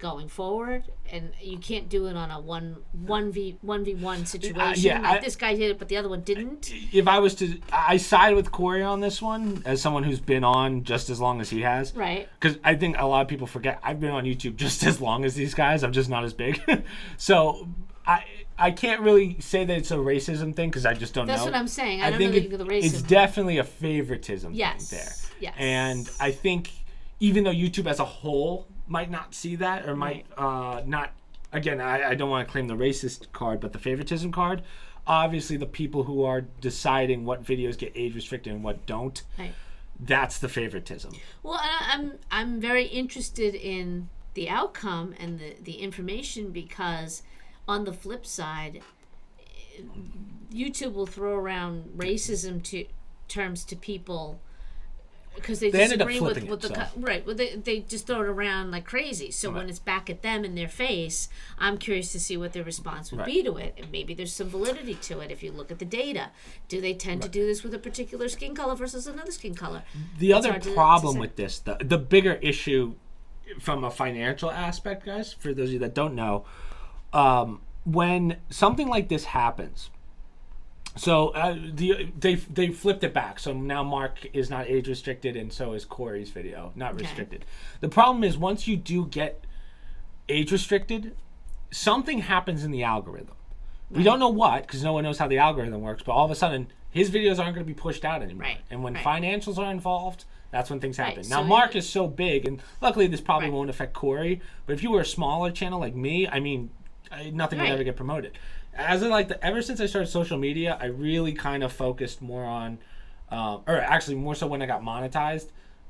Speaker 2: Going forward, and you can't do it on a 1v1 situation. This guy did it, but the other one didn't.
Speaker 1: If I was to, I side with Corey on this one as someone who's been on just as long as he has.
Speaker 2: Right.
Speaker 1: Because I think a lot of people forget I've been on YouTube just as long as these guys. I'm just not as big. So I can't really say that it's a racism thing because I just don't know.
Speaker 2: That's what I'm saying. I don't know the racism.
Speaker 1: It's definitely a favoritism thing there.
Speaker 2: Yes.
Speaker 1: And I think even though YouTube as a whole might not see that or might not, again, I don't want to claim the racist card, but the favoritism card, obviously the people who are deciding what videos get age restricted and what don't, that's the favoritism.
Speaker 2: Well, I'm very interested in the outcome and the information because on the flip side, YouTube will throw around racism terms to people because they disagree with the right. Well, they just throw it around like crazy. So when it's back at them in their face, I'm curious to see what their response would be to it, and maybe there's some validity to it if you look at the data. Do they tend to do this with a particular skin color versus another skin color?
Speaker 1: The other problem with this, the bigger issue from a financial aspect, guys, for those of you that don't know, when something like this happens. So they flipped it back. So now Mark is not age restricted, and so is Corey's video not restricted. The problem is once you do get age restricted, something happens in the algorithm. We don't know what because no one knows how the algorithm works. But all of a sudden, his videos aren't going to be pushed out anymore. And when financials are involved, that's when things happen. Now Mark is so big, and luckily this probably won't affect Corey. But if you were a smaller channel like me, I mean, nothing would ever get promoted. Ever since I started social media, I really kind of focused more on, or actually more so when I got monetized,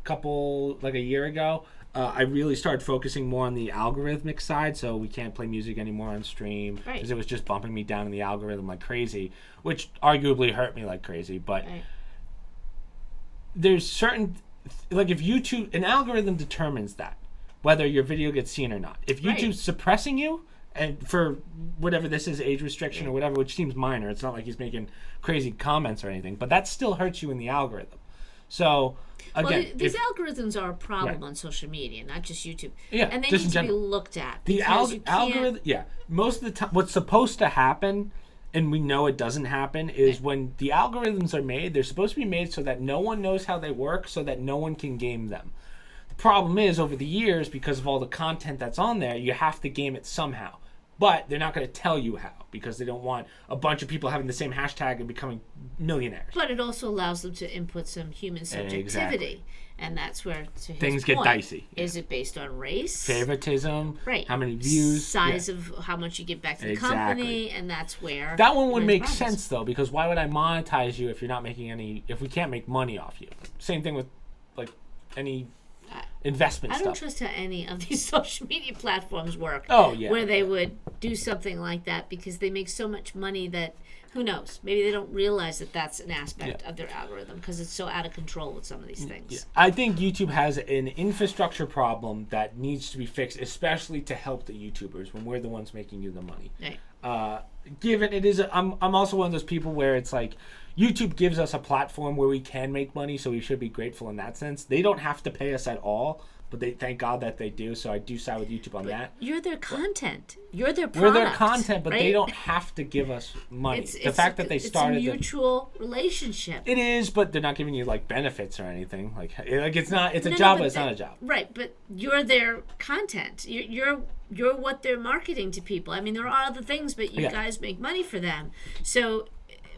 Speaker 1: a year ago. I really started focusing more on the algorithmic side, so we can't play music anymore on stream because it was just bumping me down in the algorithm like crazy, which arguably hurt me like crazy. But there's certain, like if YouTube, an algorithm determines that whether your video gets seen or not. If YouTube's suppressing you, and for whatever this is, age restriction or whatever, which seems minor, it's not like he's making crazy comments or anything, but that still hurts you in the algorithm. So again,
Speaker 2: these algorithms are a problem on social media, not just YouTube.
Speaker 1: Yeah,
Speaker 2: and they need to be looked at.
Speaker 1: The algorithm, most of the time, what's supposed to happen, and we know it doesn't happen, is when the algorithms are made, they're supposed to be made so that no one knows how they work, so that no one can game them. The problem is, over the years, because of all the content that's on there, you have to game it somehow. But they're not going to tell you how, because they don't want a bunch of people having the same hashtag and becoming millionaires.
Speaker 2: But it also allows them to input some human subjectivity. Exactly. And that's where, to his
Speaker 1: things
Speaker 2: point,
Speaker 1: get dicey.
Speaker 2: Is it based on race?
Speaker 1: Favoritism. Right. How many views.
Speaker 2: Size of how much you give back to the company. And that's where...
Speaker 1: That one would make sense, though, because why would I monetize you if you're not making any... If we can't make money off you? Same thing with, like, any... investment stuff.
Speaker 2: I don't trust how any of these social media platforms work.
Speaker 1: Oh, yeah.
Speaker 2: Where they would do something like that because they make so much money that, who knows, maybe they don't realize that that's an aspect of their algorithm because it's so out of control with some of these things.
Speaker 1: Yeah. I think YouTube has an infrastructure problem that needs to be fixed, especially to help the YouTubers when we're the ones making you the money.
Speaker 2: Right.
Speaker 1: Given it is, I'm also one of those people where it's like, YouTube gives us a platform where we can make money, so we should be grateful in that sense. They don't have to pay us at all, but they thank God that they do, so I do side with YouTube on that.
Speaker 2: You're their content. You're their product.
Speaker 1: We're their content, but they don't have to give us money. The fact that they started...
Speaker 2: It's a mutual relationship.
Speaker 1: It is, but they're not giving you, like, benefits or anything. Like it's not... It's a job, but it's not a job.
Speaker 2: Right, but you're their content. You're what they're marketing to people. I mean, there are other things, but you guys make money for them. So...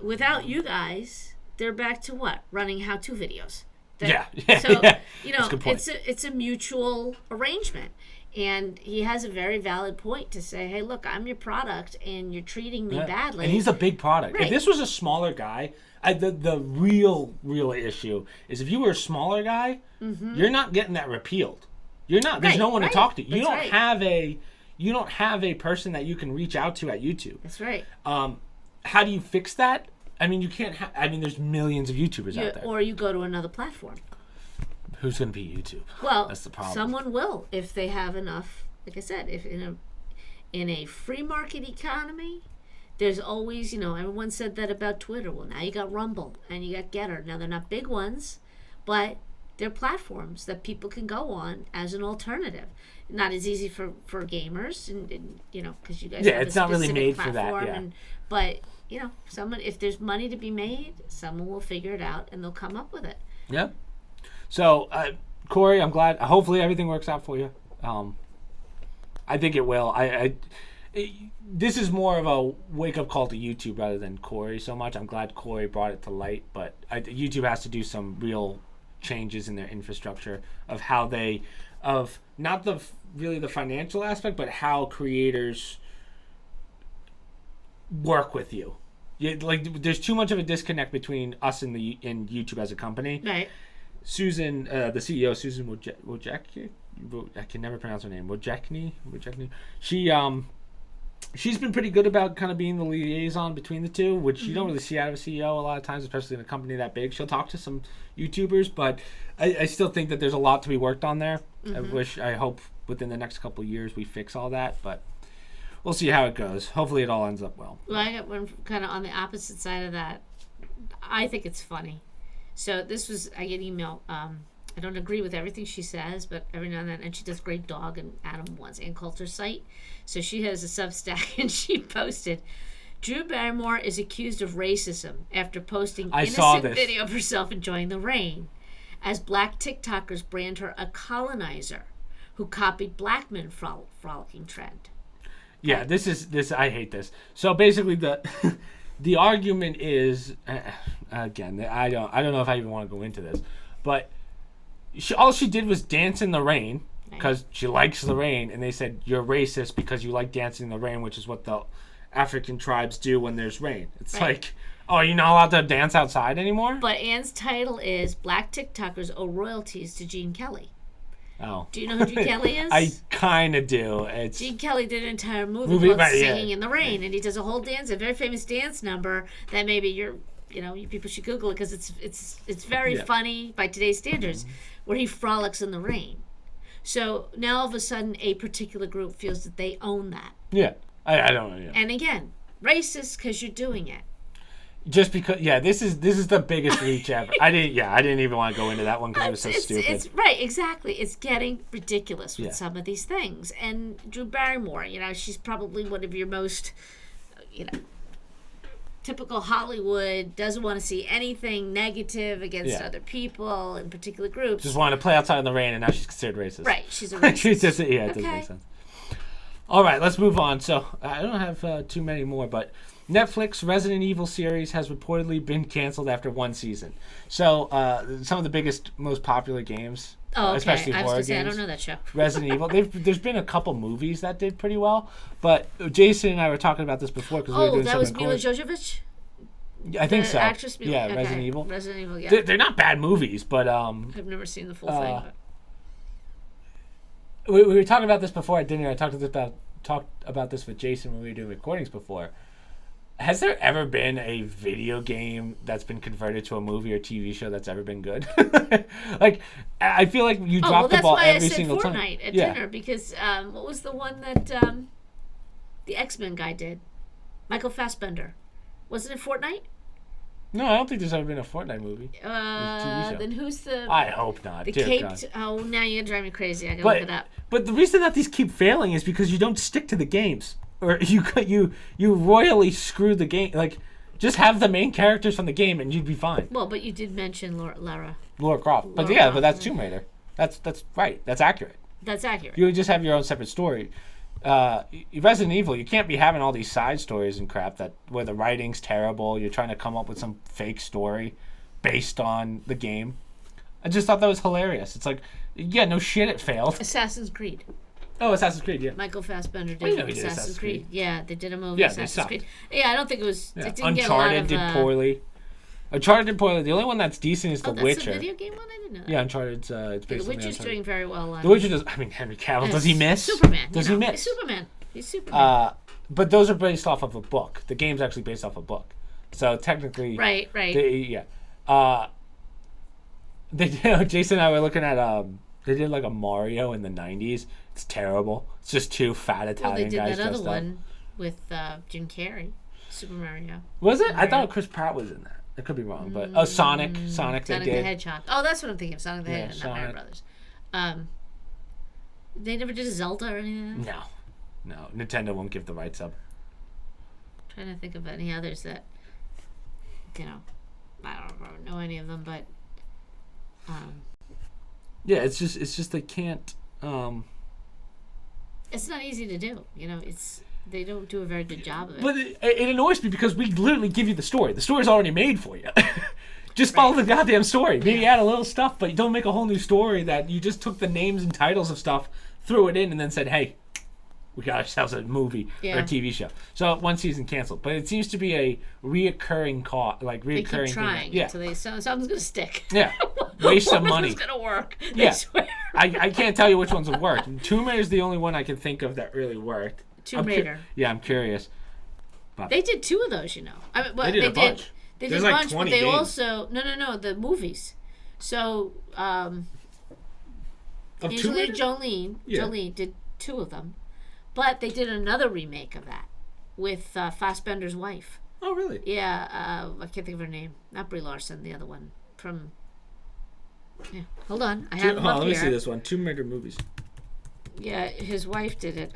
Speaker 2: without you guys, they're back to what? Running how-to videos. So, you know, it's a mutual arrangement. And he has a very valid point to say, hey, look, I'm your product, and you're treating me badly.
Speaker 1: And he's a big product.
Speaker 2: Right.
Speaker 1: If this was a smaller guy, the real issue is if you were a smaller guy, you're not getting that repealed. You're not. There's no one to talk to. You don't have a person that you can reach out to at YouTube.
Speaker 2: That's right.
Speaker 1: How do you fix that? I mean, you can't. There's millions of YouTubers out there.
Speaker 2: Or you go to another platform.
Speaker 1: Who's going to be YouTube?
Speaker 2: Well,
Speaker 1: that's the problem.
Speaker 2: Someone will if they have enough. Like I said, if in a free market economy, there's always, everyone said that about Twitter. Well, now you got Rumble and you got Getter. Now they're not big ones, but they're platforms that people can go on as an alternative. Not as easy for gamers, and because you guys have
Speaker 1: it's not really made for that.
Speaker 2: But someone, if there's money to be made, someone will figure it out and they'll come up with it.
Speaker 1: Yeah. So, Corey, I'm glad. Hopefully, everything works out for you. I think it will. This is more of a wake-up call to YouTube rather than Corey so much. I'm glad Corey brought it to light, but YouTube has to do some real changes in their infrastructure of how they, of not the financial aspect, but how creators work with you. There's too much of a disconnect between us and YouTube as a company.
Speaker 2: Right.
Speaker 1: Susan, the CEO, Susan Wojcicki, I can never pronounce her name. Wojcicki. She's been pretty good about kind of being the liaison between the two, which you don't really see out of a CEO a lot of times, especially in a company that big. She'll talk to some YouTubers, but I still think that there's a lot to be worked on there. I hope within the next couple of years we fix all that, but we'll see how it goes. Hopefully it all ends up well.
Speaker 2: Well, I got one kind of on the opposite side of that. I think it's funny. So I get email. I don't agree with everything she says, but every now and then, and she does great dog and animal Ann Coulter's site. So she has a Substack, and she posted, Drew Barrymore is accused of racism after posting innocent video of herself enjoying the rain, as black TikTokers brand her a colonizer who copied black men frolicking trend.
Speaker 1: Yeah, this. I hate this. So basically, the argument is, again, I don't know if I even want to go into this, but all she did was dance in the rain because she likes the rain, and they said you're racist because you like dancing in the rain, which is what the African tribes do when there's rain. It's like, oh, you're not allowed to dance outside anymore?
Speaker 2: But Ann's title is Black TikTokers Owe Royalties to Gene Kelly.
Speaker 1: Oh.
Speaker 2: Do you know who Gene Kelly is?
Speaker 1: I kind of do.
Speaker 2: Gene Kelly did an entire movie called
Speaker 1: right,
Speaker 2: Singing in the Rain, and he does a whole dance, a very famous dance number that maybe you people should Google it because it's very funny by today's standards, where he frolics in the rain. So now all of a sudden, a particular group feels that they own that.
Speaker 1: Yeah, I don't know. Yeah.
Speaker 2: And again, racist because you're doing it.
Speaker 1: Just because, this is the biggest reach ever. I didn't even want to go into that one because it was so stupid.
Speaker 2: It's right, exactly. It's getting ridiculous with some of these things. And Drew Barrymore, she's probably one of your most, typical Hollywood, doesn't want to see anything negative against other people in particular groups.
Speaker 1: Just wanted to play outside in the rain, and now she's considered racist.
Speaker 2: Right, she's a racist.
Speaker 1: It doesn't make sense. All right, let's move on. So I don't have too many more, but Netflix Resident Evil series has reportedly been canceled after one season. So some of the biggest, most popular games, especially horror games.
Speaker 2: I don't know that show.
Speaker 1: Resident Evil. There's been a couple movies that did pretty well, but Jason and I were talking about this before because we were doing
Speaker 2: that was Mila Jovovich.
Speaker 1: I think so.
Speaker 2: Actress Mila. Okay.
Speaker 1: Resident Evil.
Speaker 2: Resident Evil. Yeah.
Speaker 1: They're not bad movies, but
Speaker 2: I've never seen the full thing. But.
Speaker 1: We were talking about this before at dinner. I talked about this with Jason when we were doing recordings before. Has there ever been a video game that's been converted to a movie or TV show that's ever been good? Like, I feel like you drop the ball every single time.
Speaker 2: That's why I said Fortnite at dinner, because what was the one that the X-Men guy did? Michael Fassbender. Wasn't it Fortnite?
Speaker 1: No, I don't think there's ever been a Fortnite movie. TV show.
Speaker 2: Then who's the...
Speaker 1: I hope not.
Speaker 2: The
Speaker 1: Dear
Speaker 2: caped...
Speaker 1: God.
Speaker 2: Oh, now you're going to drive me crazy. I got to look it up.
Speaker 1: But the reason that these keep failing is because you don't stick to the games. Or you royally screw the game. Like, just have the main characters from the game and you'd be fine.
Speaker 2: Well, but you did mention Lara
Speaker 1: Croft. But that's Tomb Raider. That's right. That's accurate.
Speaker 2: That's accurate.
Speaker 1: You would just have your own separate story. Resident Evil, you can't be having all these side stories and crap where the writing's terrible. You're trying to come up with some fake story based on the game. I just thought that was hilarious. It's like, no shit, it failed.
Speaker 2: Assassin's Creed.
Speaker 1: Oh, Assassin's Creed, yeah.
Speaker 2: Michael Fassbender did Assassin's Creed. Yeah, they did a movie, Assassin's Creed. Yeah, I don't think it was...
Speaker 1: Yeah.
Speaker 2: It didn't
Speaker 1: Uncharted
Speaker 2: get a lot of,
Speaker 1: did poorly. Uncharted did poorly. The only one that's decent is The Witcher.
Speaker 2: That's a video game one? I didn't know that.
Speaker 1: Yeah, Uncharted's it's based
Speaker 2: The
Speaker 1: on
Speaker 2: Witcher's doing very well.
Speaker 1: The Witcher does... I mean, Henry Cavill, does he miss?
Speaker 2: Superman.
Speaker 1: Does he miss?
Speaker 2: He's Superman. He's Superman.
Speaker 1: But those are based off of a book. The game's actually based off a book. So technically...
Speaker 2: Right.
Speaker 1: Jason and I were looking at... They did like a Mario in the 90s. It's terrible. It's just two fat Italian guys dressed up.
Speaker 2: They did that other one with Jim Carrey, Super Mario.
Speaker 1: Was it? I thought Chris Pratt was in that. I could be wrong, but Sonic they did.
Speaker 2: the Hedgehog. Oh, that's what I'm thinking of. Sonic the Hedgehog, not Mario Brothers. They never did a Zelda or anything.
Speaker 1: No. Nintendo won't give the rights up.
Speaker 2: I'm trying to think of any others that I don't know any of them, but.
Speaker 1: Yeah, it's just they can't.
Speaker 2: It's not easy to do. They don't do a very good job of it.
Speaker 1: But it annoys me because we literally give you the story. The story's already made for you. Just follow the goddamn story. Maybe add a little stuff, but you don't make a whole new story that you just took the names and titles of stuff, threw it in, and then said, "Hey, we got ourselves a movie or a TV show." So one season canceled, but it seems to be a reoccurring
Speaker 2: They keep trying
Speaker 1: thing.
Speaker 2: until something's gonna stick.
Speaker 1: Yeah, waste some money.
Speaker 2: It's gonna work.
Speaker 1: Yeah, I can't tell you which ones have worked. Tomb Raider is the only one I can think of that really worked.
Speaker 2: Tomb Raider.
Speaker 1: I'm curious.
Speaker 2: But they did 2 of those, I mean,
Speaker 1: they did a bunch.
Speaker 2: They did a bunch, but they also the movies. So Angelina Jolie did 2 of them. But they did another remake of that with Fassbender's wife.
Speaker 1: Oh, really?
Speaker 2: Yeah, I can't think of her name. Not Brie Larson, the other one from. Yeah, hold on, I have them up
Speaker 1: let
Speaker 2: here.
Speaker 1: me see this one. Tomb Raider movies.
Speaker 2: Yeah, his wife did it.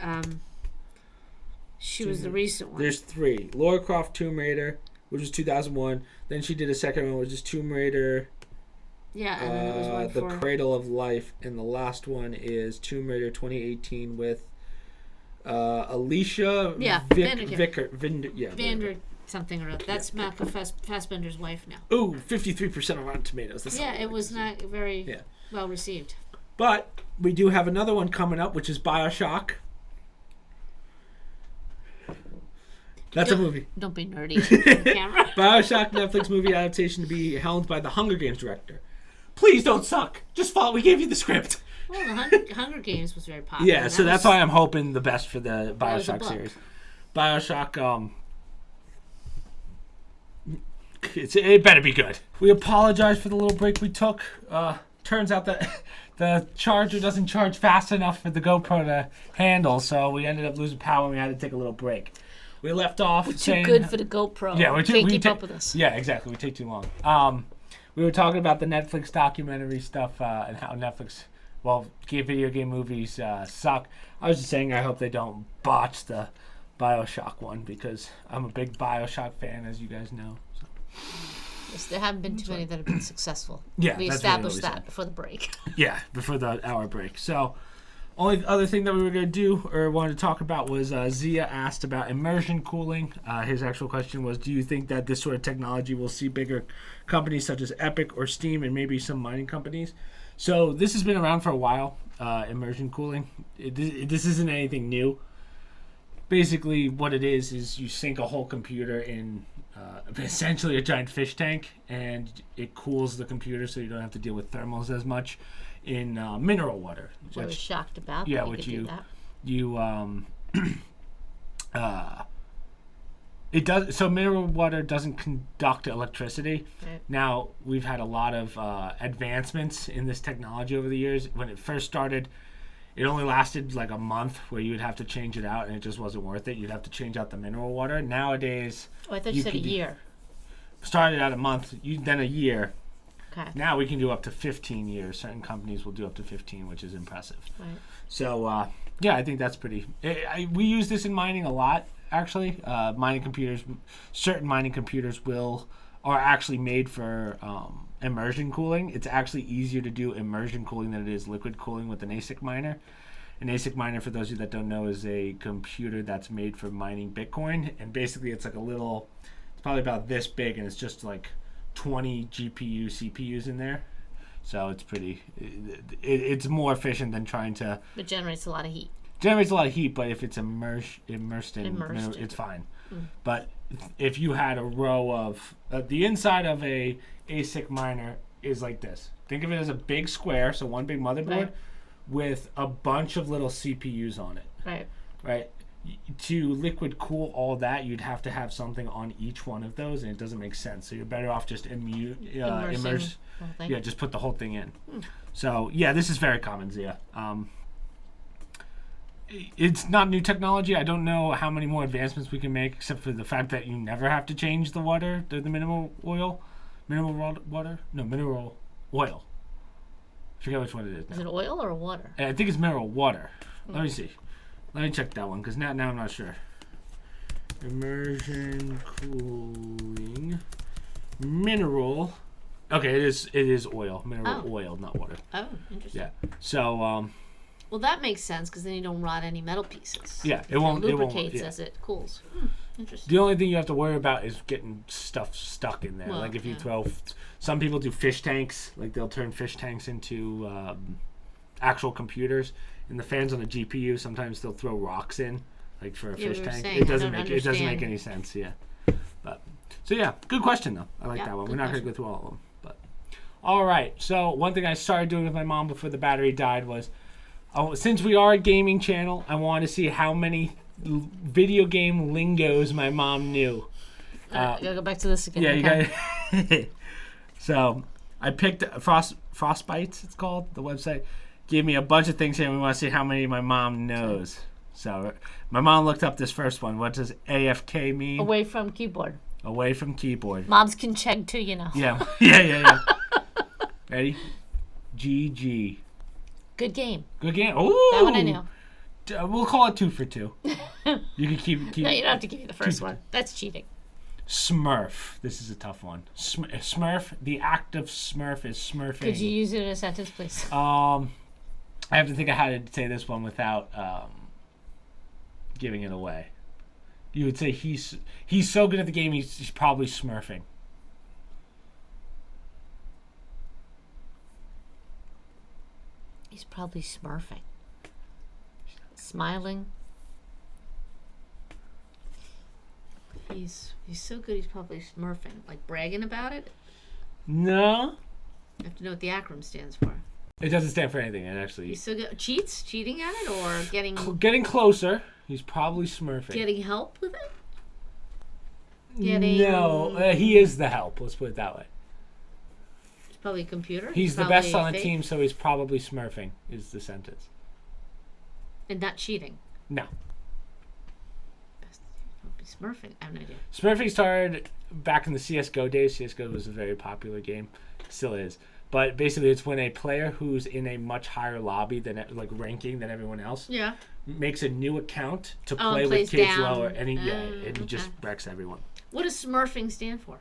Speaker 2: She was the recent one.
Speaker 1: There's 3: Lara Croft Tomb Raider, which was 2001. Then she did a second one, which is Tomb Raider.
Speaker 2: Yeah, and then there was one
Speaker 1: The Cradle of Life, and the last one is Tomb Raider 2018 with. Alicia
Speaker 2: Vander something or other. That's Michael Fassbender's wife now.
Speaker 1: Ooh, 53% on Rotten Tomatoes.
Speaker 2: It was not very well received.
Speaker 1: But we do have another one coming up, which is BioShock. That's a movie.
Speaker 2: Don't be nerdy on camera.
Speaker 1: BioShock Netflix movie adaptation to be helmed by the Hunger Games director. Please don't suck. Just follow. We gave you the script.
Speaker 2: Well, the Hunger Games was very popular.
Speaker 1: Yeah, so that's why I'm hoping the best for the
Speaker 2: was a
Speaker 1: Bioshock
Speaker 2: book.
Speaker 1: series. Bioshock, it better be good. We apologize for the little break we took. Turns out that the charger doesn't charge fast enough for the GoPro to handle, so we ended up losing power and we had to take a little break. We left off saying...
Speaker 2: Too good for the GoPro.
Speaker 1: Yeah, we
Speaker 2: can't keep up with us.
Speaker 1: Yeah, exactly. We take too long. We were talking about the Netflix documentary stuff and how Netflix, video game movies suck. I was just saying I hope they don't botch the Bioshock one because I'm a big Bioshock fan, as you guys know. So.
Speaker 2: Yes, there haven't been too many that have been successful.
Speaker 1: Yeah,
Speaker 2: we
Speaker 1: that's
Speaker 2: established
Speaker 1: really what we
Speaker 2: that
Speaker 1: said.
Speaker 2: before the break.
Speaker 1: Yeah, before the hour break. So, only other thing that we were going to do or wanted to talk about was Zia asked about immersion cooling. His actual question was, do you think that this sort of technology will see bigger companies such as Epic or Steam and maybe some mining companies? So, this has been around for a while, immersion cooling. This isn't anything new. Basically, what it is you sink a whole computer in essentially a giant fish tank, and it cools the computer so you don't have to deal with thermals as much in mineral water.
Speaker 2: Which I was shocked about.
Speaker 1: Yeah,
Speaker 2: that
Speaker 1: which
Speaker 2: could
Speaker 1: you it does. So mineral water doesn't conduct electricity.
Speaker 2: Right.
Speaker 1: Now we've had a lot of advancements in this technology over the years. When it first started, it only lasted like a month where you would have to change it out and it just wasn't worth it. You'd have to change out the mineral water. Nowadays...
Speaker 2: Oh, I thought you said a year.
Speaker 1: Started out a month, then a year.
Speaker 2: Okay.
Speaker 1: Now we can do up to 15 years. Certain companies will do up to 15, which is impressive.
Speaker 2: Right.
Speaker 1: So, I think that's pretty... we use this in mining a lot, actually. Certain mining computers are actually made for... immersion cooling. It's actually easier to do immersion cooling than it is liquid cooling with an ASIC miner. An ASIC miner, for those of you that don't know, is a computer that's made for mining Bitcoin. And basically it's like it's probably about this big, and it's just like 20 GPU, CPUs in there. So it's pretty, it's more efficient than trying to...
Speaker 2: It generates a lot of heat.
Speaker 1: Generates a lot of heat, but if it's immersed in it's fine. But if you had a row of... the inside of a ASIC miner is like this. Think of it as a big square, so one big motherboard with a bunch of little CPUs on it. Right. To liquid cool all that, you'd have to have something on each one of those, and it doesn't make sense. So you're better off just immerse. Yeah, just put the whole thing in. So yeah, this is very common, Zia. It's not new technology. I don't know how many more advancements we can make, except for the fact that you never have to change the water, the mineral oil. Mineral water? No, mineral oil. I forget which one it is now.
Speaker 2: Is it oil or water?
Speaker 1: I think it's mineral water. Let me see. Let me check that one, because now I'm not sure. Immersion cooling. Mineral. Okay, it is oil. Mineral oil, not water.
Speaker 2: Oh, interesting.
Speaker 1: Yeah. So,
Speaker 2: well, that makes sense, because then you don't rot any metal pieces.
Speaker 1: Yeah, it won't.
Speaker 2: Lubricates as it cools. Interesting.
Speaker 1: The only thing you have to worry about is getting stuff stuck in there.
Speaker 2: Well,
Speaker 1: like if you throw... Some people do fish tanks. Like they'll turn fish tanks into actual computers. And the fans on the GPU, sometimes they'll throw rocks in, like for a fish tank. It doesn't make any sense. Yeah. But so yeah, good question though. I like that one. We're not going to go through all of them. But all right. So one thing I started doing with my mom before the battery died was, since we are a gaming channel, I want to see how many video game lingos my mom knew.
Speaker 2: You gotta go back to this again.
Speaker 1: Yeah, you got. So I picked Frostbites. It's called the website. Gave me a bunch of things here, and we want to see how many my mom knows. So my mom looked up this first one. What does AFK mean?
Speaker 2: Away from keyboard.
Speaker 1: Away from keyboard.
Speaker 2: Moms can check too, you know.
Speaker 1: Yeah. Yeah. Ready? GG.
Speaker 2: Good game.
Speaker 1: Good game. Ooh.
Speaker 2: That one I knew.
Speaker 1: We'll call it 2 for 2. You can keep.
Speaker 2: No, you don't have to give me the first one. That's cheating.
Speaker 1: Smurf. This is a tough one. Smurf. The act of smurf is smurfing.
Speaker 2: Could you use it in a sentence, please?
Speaker 1: I have to think of how to say this one without giving it away. You would say he's so good at the game, he's probably smurfing.
Speaker 2: He's probably smurfing. Smiling. He's so good, he's probably smurfing. Like bragging about it?
Speaker 1: No.
Speaker 2: I have to know what the acronym stands for.
Speaker 1: It doesn't stand for anything. It actually...
Speaker 2: He still cheating at it, or
Speaker 1: Getting closer. He's probably smurfing.
Speaker 2: Getting help with it?
Speaker 1: No, he is the help. Let's put it that way.
Speaker 2: It's probably a computer.
Speaker 1: He's the best on the team, so he's probably smurfing, is the sentence.
Speaker 2: And not cheating.
Speaker 1: No.
Speaker 2: Smurfing? I have no idea.
Speaker 1: Smurfing started back in the CSGO days. CSGO was a very popular game. Still is. But basically, it's when a player who's in a much higher lobby than ranking than everyone else makes a new account to play with kids
Speaker 2: down.
Speaker 1: Lower, and he just wrecks everyone.
Speaker 2: What does smurfing stand for?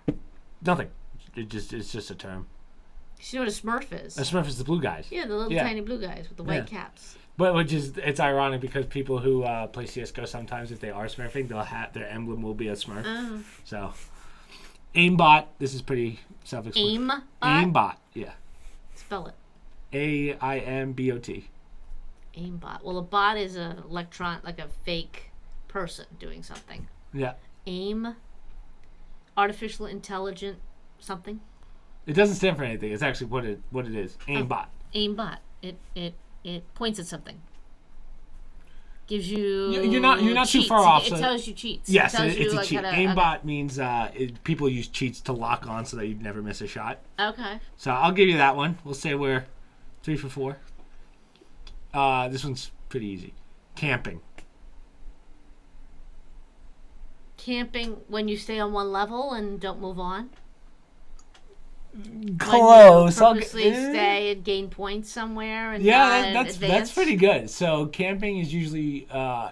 Speaker 1: Nothing. It's just a term.
Speaker 2: You know what a smurf is?
Speaker 1: A smurf is the blue guys.
Speaker 2: Yeah, the little tiny blue guys with the white caps.
Speaker 1: But it's ironic because people who play CSGO sometimes, if they are smurfing, their emblem will be a smurf.
Speaker 2: Oh.
Speaker 1: So, aimbot. This is pretty self-explanatory. Aimbot. Yeah.
Speaker 2: Spell it.
Speaker 1: AIMBOT.
Speaker 2: Aimbot. Well, a bot is an electron, like a fake person doing something.
Speaker 1: Yeah.
Speaker 2: Artificial intelligent something.
Speaker 1: It doesn't stand for anything. It's actually what it is. Aimbot.
Speaker 2: Aimbot. It points at something. Gives you.
Speaker 1: You're not
Speaker 2: cheats.
Speaker 1: too far off.
Speaker 2: It tells you cheats.
Speaker 1: Yes,
Speaker 2: it's
Speaker 1: a cheat. Aimbot means people use cheats to lock on so that you never miss a shot.
Speaker 2: Okay.
Speaker 1: So I'll give you that one. We'll say we're 3 for 4. This one's pretty easy. Camping.
Speaker 2: Camping when you stay on one level and don't move on.
Speaker 1: Close.
Speaker 2: When you purposely stay and gain points somewhere and
Speaker 1: that's pretty good. So camping is usually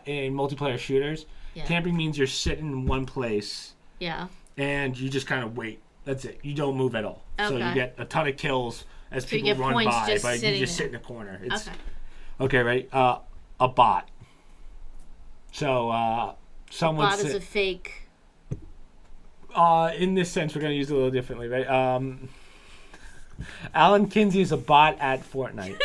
Speaker 1: in multiplayer shooters.
Speaker 2: Yeah.
Speaker 1: Camping means you're sitting in one place.
Speaker 2: Yeah.
Speaker 1: And you just kind of wait. That's it. You don't move at all.
Speaker 2: Okay.
Speaker 1: So you get a ton of kills as people run by, but you just sit in a corner. It's, okay, right? A bot. So someone.
Speaker 2: A bot is a fake.
Speaker 1: In this sense, we're going to use it a little differently, right? Alan Kinsey is a bot at Fortnite.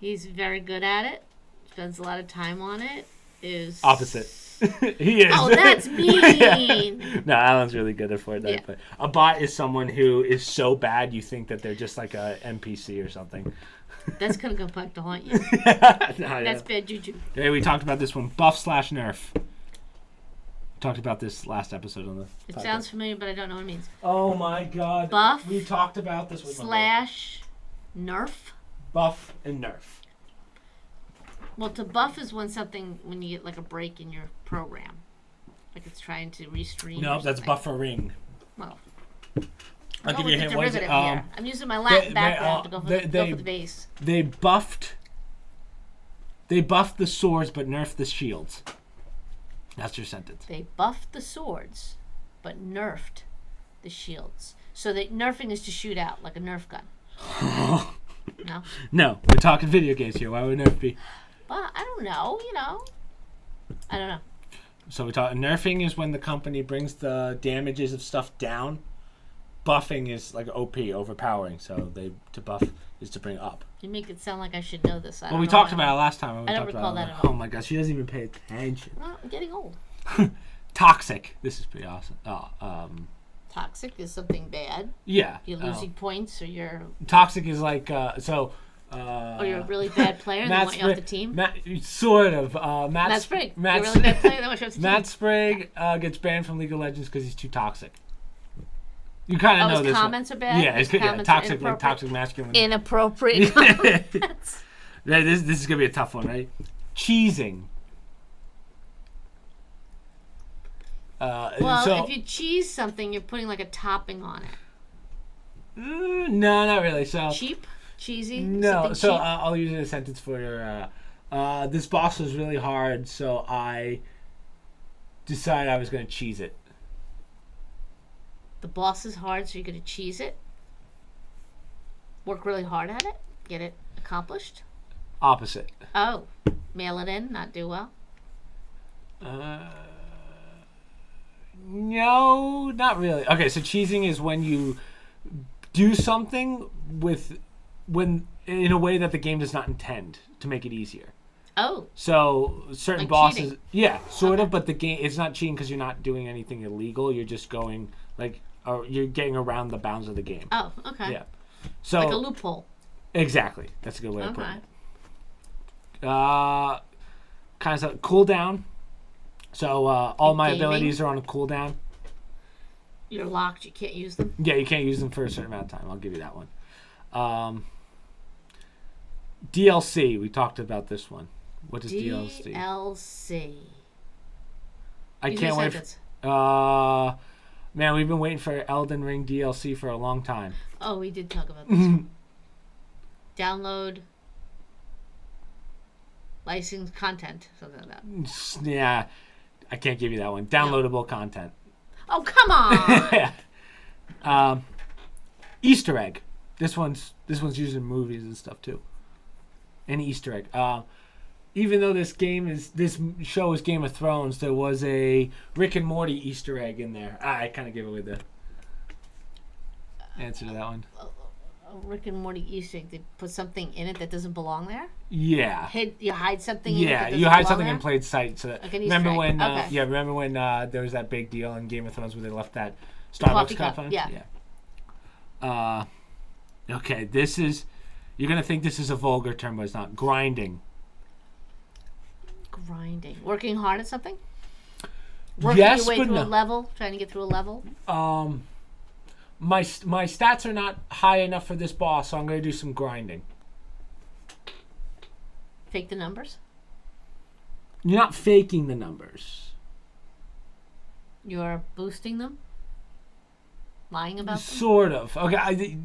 Speaker 2: He's very good at it. Spends a lot of time on it. Is
Speaker 1: opposite. He is.
Speaker 2: Oh, that's mean.
Speaker 1: Yeah. No, Alan's really good at Fortnite. Yeah. But a bot is someone who is so bad you think that they're just like a NPC or something.
Speaker 2: That's going to come back to haunt you. That's bad juju.
Speaker 1: Hey, we talked about this one. Buff/nerf. Talked about this last episode on the
Speaker 2: It podcast. Sounds familiar, but I don't know what it means.
Speaker 1: Oh my god.
Speaker 2: Buff.
Speaker 1: We talked about this with
Speaker 2: /nerf.
Speaker 1: Buff and nerf.
Speaker 2: Well, to buff is when you get like a break in your program. Like it's trying to restream.
Speaker 1: No, that's buffering.
Speaker 2: Well,
Speaker 1: I'll give you a hint. What is it?
Speaker 2: I'm using my Latin background to go for the base.
Speaker 1: They buffed the swords but nerfed the shields. That's your sentence.
Speaker 2: They buffed the swords, but nerfed the shields. So nerfing is to shoot out, like a Nerf gun. No?
Speaker 1: No, we're talking video games here. Why would Nerf be?
Speaker 2: Well, I don't know, I don't know.
Speaker 1: So we're talking nerfing is when the company brings the damages of stuff down. Buffing is like OP, overpowering. So to buff is to bring up.
Speaker 2: You make it sound like I should know this.
Speaker 1: We talked about it last time.
Speaker 2: I don't recall that at all.
Speaker 1: Oh my gosh, she doesn't even pay attention.
Speaker 2: Well, I'm getting old.
Speaker 1: Toxic. This is pretty awesome.
Speaker 2: Toxic is something bad.
Speaker 1: Yeah.
Speaker 2: You're losing points, or you're.
Speaker 1: Toxic is like
Speaker 2: or you're a really bad player and they want you off the team.
Speaker 1: Sort of.
Speaker 2: Matt Sprague. You're a really bad player. They want you off the team.
Speaker 1: Matt Sprague gets banned from League of Legends because he's too toxic. You kind of know
Speaker 2: his
Speaker 1: this.
Speaker 2: Comments are bad.
Speaker 1: Yeah, toxic, like toxic masculine.
Speaker 2: Inappropriate comments.
Speaker 1: Right, this is gonna be a tough one, right? Cheesing.
Speaker 2: If you cheese something, you're putting like a topping on it.
Speaker 1: No, not really. So
Speaker 2: cheap, cheesy.
Speaker 1: No, so I'll use it in a sentence for your. This boss was really hard, so I decided I was gonna cheese it.
Speaker 2: The boss is hard, so you're going to cheese it? Work really hard at it? Get it accomplished?
Speaker 1: Opposite.
Speaker 2: Oh. Mail it in, not do well?
Speaker 1: No, not really. Okay, so cheesing is when you do something in a way that the game does not intend to make it easier.
Speaker 2: Oh.
Speaker 1: So certain
Speaker 2: like
Speaker 1: bosses...
Speaker 2: cheating.
Speaker 1: Yeah, sort of, but the game it's not cheating because you're not doing anything illegal. You're just going... Or you're getting around the bounds of the game.
Speaker 2: Oh, okay.
Speaker 1: Yeah. So
Speaker 2: like a loophole.
Speaker 1: Exactly. That's a good way of putting
Speaker 2: Okay.
Speaker 1: it. Kind of cooldown. So all my
Speaker 2: Gaming?
Speaker 1: abilities are on a cooldown.
Speaker 2: You're locked. You can't use them.
Speaker 1: Yeah, you can't use them for a certain amount of time. I'll give you that one. DLC. We talked about this one. What is DLC?
Speaker 2: DLC.
Speaker 1: I
Speaker 2: Use
Speaker 1: can't
Speaker 2: a
Speaker 1: wait.
Speaker 2: sentence.
Speaker 1: Man, we've been waiting for Elden Ring DLC for a long time.
Speaker 2: Oh, we did talk about this one. Download. Licensed content. Something like that.
Speaker 1: Yeah, I can't give you that one. Downloadable content.
Speaker 2: Oh, come on!
Speaker 1: Easter egg. This one's used in movies and stuff too. Any Easter egg. Even though this show is Game of Thrones, there was a Rick and Morty Easter egg in there. I kind of gave away the answer to that one.
Speaker 2: A Rick and Morty Easter egg. They put something in it that doesn't belong there?
Speaker 1: Yeah.
Speaker 2: You hide something in it that
Speaker 1: Yeah,
Speaker 2: doesn't
Speaker 1: you hide
Speaker 2: belong
Speaker 1: something
Speaker 2: there?
Speaker 1: in plain sight. So that,
Speaker 2: Like an Easter
Speaker 1: remember
Speaker 2: egg.
Speaker 1: when?
Speaker 2: Okay.
Speaker 1: Remember when there was that big deal in Game of Thrones where they left that Starbucks
Speaker 2: coffee
Speaker 1: cup
Speaker 2: cup,
Speaker 1: on?
Speaker 2: yeah.
Speaker 1: Okay, this is. You're gonna think this is a vulgar term, but it's not. Grinding.
Speaker 2: Grinding. Working hard at something? Working
Speaker 1: Yes,
Speaker 2: your way
Speaker 1: but
Speaker 2: through
Speaker 1: no.
Speaker 2: a level? Trying to get through a level?
Speaker 1: My stats are not high enough for this boss, so I'm gonna do some grinding.
Speaker 2: Fake the numbers?
Speaker 1: You're not faking the numbers.
Speaker 2: You're boosting them? Lying about them?
Speaker 1: Sort of. Okay,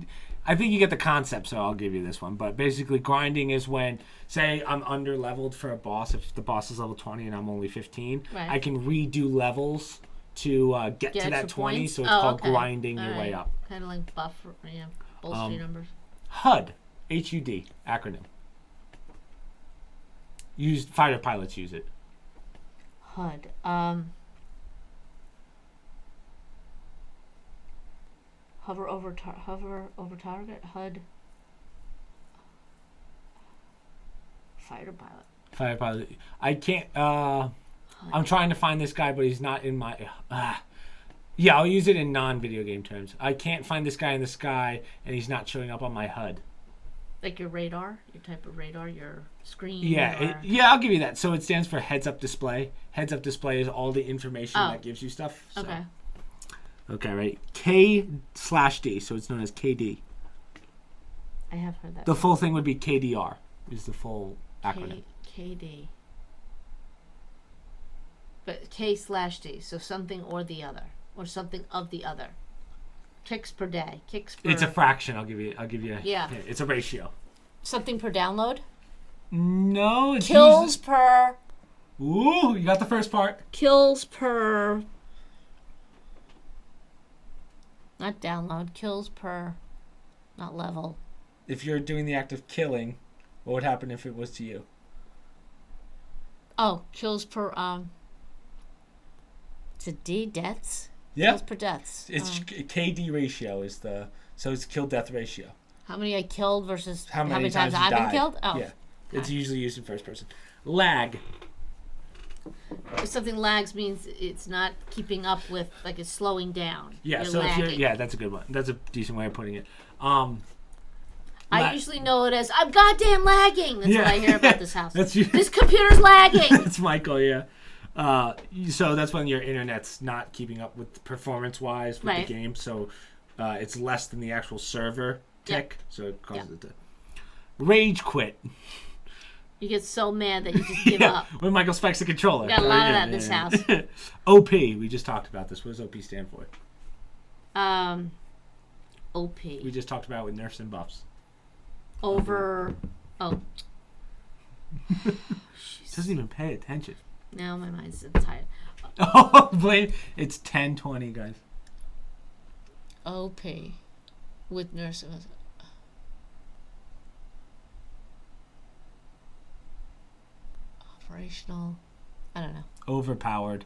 Speaker 1: I think you get the concept, so I'll give you this one. But basically, grinding is when, say, I'm under leveled for a boss. If the boss is level 20 and I'm only 15,
Speaker 2: Right.
Speaker 1: I can redo levels to get to that
Speaker 2: extra
Speaker 1: 20.
Speaker 2: points?
Speaker 1: So it's
Speaker 2: Oh,
Speaker 1: called
Speaker 2: okay.
Speaker 1: grinding your
Speaker 2: All
Speaker 1: way
Speaker 2: right.
Speaker 1: up.
Speaker 2: Kind of like buffer, bolster your numbers.
Speaker 1: HUD, HUD acronym. Fighter pilots use it.
Speaker 2: HUD. Hover over target. HUD. Fighter pilot.
Speaker 1: Fighter pilot. I can't. I'm trying to find this guy, but he's not in my. Yeah, I'll use it in non-video game terms. I can't find this guy in the sky, and he's not showing up on my HUD.
Speaker 2: Like your radar, your type of radar, your screen.
Speaker 1: Yeah, I'll give you that. So it stands for heads-up display. Heads-up display is all the information that gives you stuff. So.
Speaker 2: Okay.
Speaker 1: Okay, right. K/D, so it's known as KD.
Speaker 2: I have heard that.
Speaker 1: The full thing would be KDR, is the full acronym.
Speaker 2: KD. But K/D, so something or the other, or something of the other. Kicks per day. Kicks per.
Speaker 1: It's a fraction. I'll give you.
Speaker 2: Yeah.
Speaker 1: It's a ratio.
Speaker 2: Something per download.
Speaker 1: No, it's
Speaker 2: Kills per.
Speaker 1: Ooh, you got the first part.
Speaker 2: Kills per. Not download. Kills per. Not level.
Speaker 1: If you're doing the act of killing, what would happen if it was to you?
Speaker 2: Oh, kills per. It's a D. Deaths.
Speaker 1: Yeah.
Speaker 2: Kills per deaths.
Speaker 1: It's KD ratio is so it's kill death ratio.
Speaker 2: How many I killed versus
Speaker 1: How many
Speaker 2: times
Speaker 1: you
Speaker 2: I've been
Speaker 1: died.
Speaker 2: killed? Oh.
Speaker 1: Yeah. It's usually used in first person. Lag.
Speaker 2: If something lags means it's not keeping up with, like it's slowing down.
Speaker 1: Yeah,
Speaker 2: You're
Speaker 1: so
Speaker 2: lagging.
Speaker 1: if you're that's a good one. That's a decent way of putting it.
Speaker 2: I usually know it as I'm goddamn lagging. That's what I hear about this house.
Speaker 1: That's you.
Speaker 2: This computer's lagging.
Speaker 1: That's Michael, yeah. So that's when your internet's not keeping up with performance-wise with
Speaker 2: Right.
Speaker 1: the game. So it's less than the actual server tick. So it causes it to rage quit.
Speaker 2: You get so mad that you just give up.
Speaker 1: When Michael spikes the controller.
Speaker 2: Got a lot of that in this house.
Speaker 1: OP. We just talked about this. What does OP stand for?
Speaker 2: OP.
Speaker 1: We just talked about it with nerfs and buffs.
Speaker 2: Over. Oh.
Speaker 1: Doesn't even pay attention.
Speaker 2: Now my mind's tired.
Speaker 1: Oh, blame. It's 10:20, guys.
Speaker 2: OP. With nurses. Operational. I don't know.
Speaker 1: Overpowered.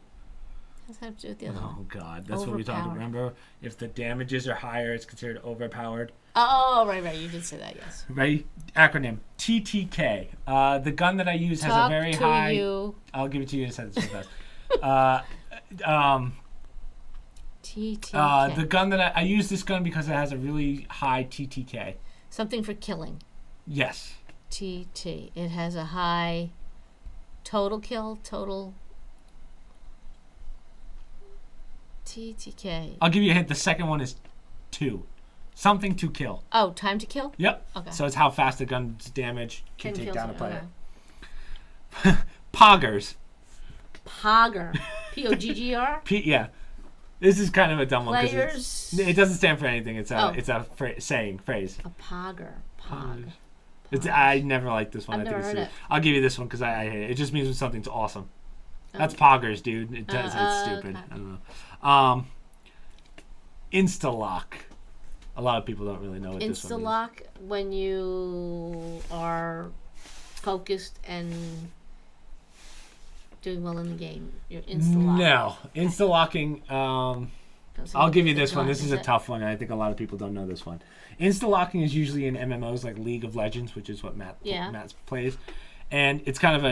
Speaker 2: What's that have to do with the other one?
Speaker 1: Oh, God. That's what we talked about.
Speaker 2: Overpowered.
Speaker 1: Remember, if the damages are higher, it's considered overpowered.
Speaker 2: Oh, right. You did say that, yes.
Speaker 1: Right? Acronym. TTK. The gun that I use has a very high...
Speaker 2: You.
Speaker 1: I'll give it to you in a sentence real fast.
Speaker 2: TTK.
Speaker 1: The gun that I use this gun because it has a really high TTK.
Speaker 2: Something for killing.
Speaker 1: Yes.
Speaker 2: TT. It has a high total kill, total TTK.
Speaker 1: I'll give you a hint. The second one is 2. Something to kill.
Speaker 2: Oh, time to kill?
Speaker 1: Yep.
Speaker 2: Okay.
Speaker 1: So it's how fast the gun's damage can take down a player.
Speaker 2: Okay.
Speaker 1: Poggers.
Speaker 2: Pogger. P-O-G-G-R?
Speaker 1: Yeah. This is kind of a dumb one.
Speaker 2: Players.
Speaker 1: It doesn't stand for anything. It's a saying, phrase.
Speaker 2: A pogger. Pog.
Speaker 1: I never liked this one.
Speaker 2: I've never heard it.
Speaker 1: I'll give you this one because I hate it. It just means when something's awesome. That's poggers, dude. It's stupid.
Speaker 2: Okay.
Speaker 1: I don't know. Insta-lock. A lot of people don't really know what this one is.
Speaker 2: Insta-lock, when you are focused and doing well in the game. You're insta-lock.
Speaker 1: No. Insta-locking, I'll give you this one. This is a tough one. I think a lot of people don't know this one. Insta-locking is usually in MMOs like League of Legends, which is what Matt plays. And it's kind of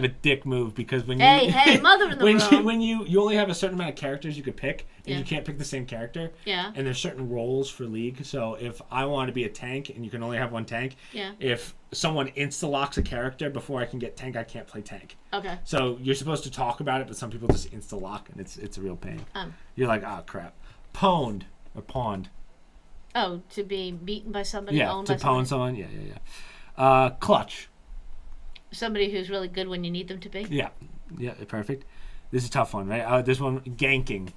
Speaker 1: a dick move because when you
Speaker 2: hey, mother in the room.
Speaker 1: when you only have a certain amount of characters you could pick, and you can't pick the same character.
Speaker 2: Yeah.
Speaker 1: And there's certain roles for League. So if I want to be a tank and you can only have one tank, if someone insta-locks a character before I can get tank, I can't play tank.
Speaker 2: Okay.
Speaker 1: So you're supposed to talk about it, but some people just insta-lock, and it's a real pain. You're like, oh crap. Pwned or pawned.
Speaker 2: Oh, to be beaten by somebody, owned by
Speaker 1: somebody. Yeah, to pwn someone. Yeah. Clutch.
Speaker 2: Somebody who's really good when you need them to be.
Speaker 1: Yeah, perfect. This is a tough one, right? This one, ganking.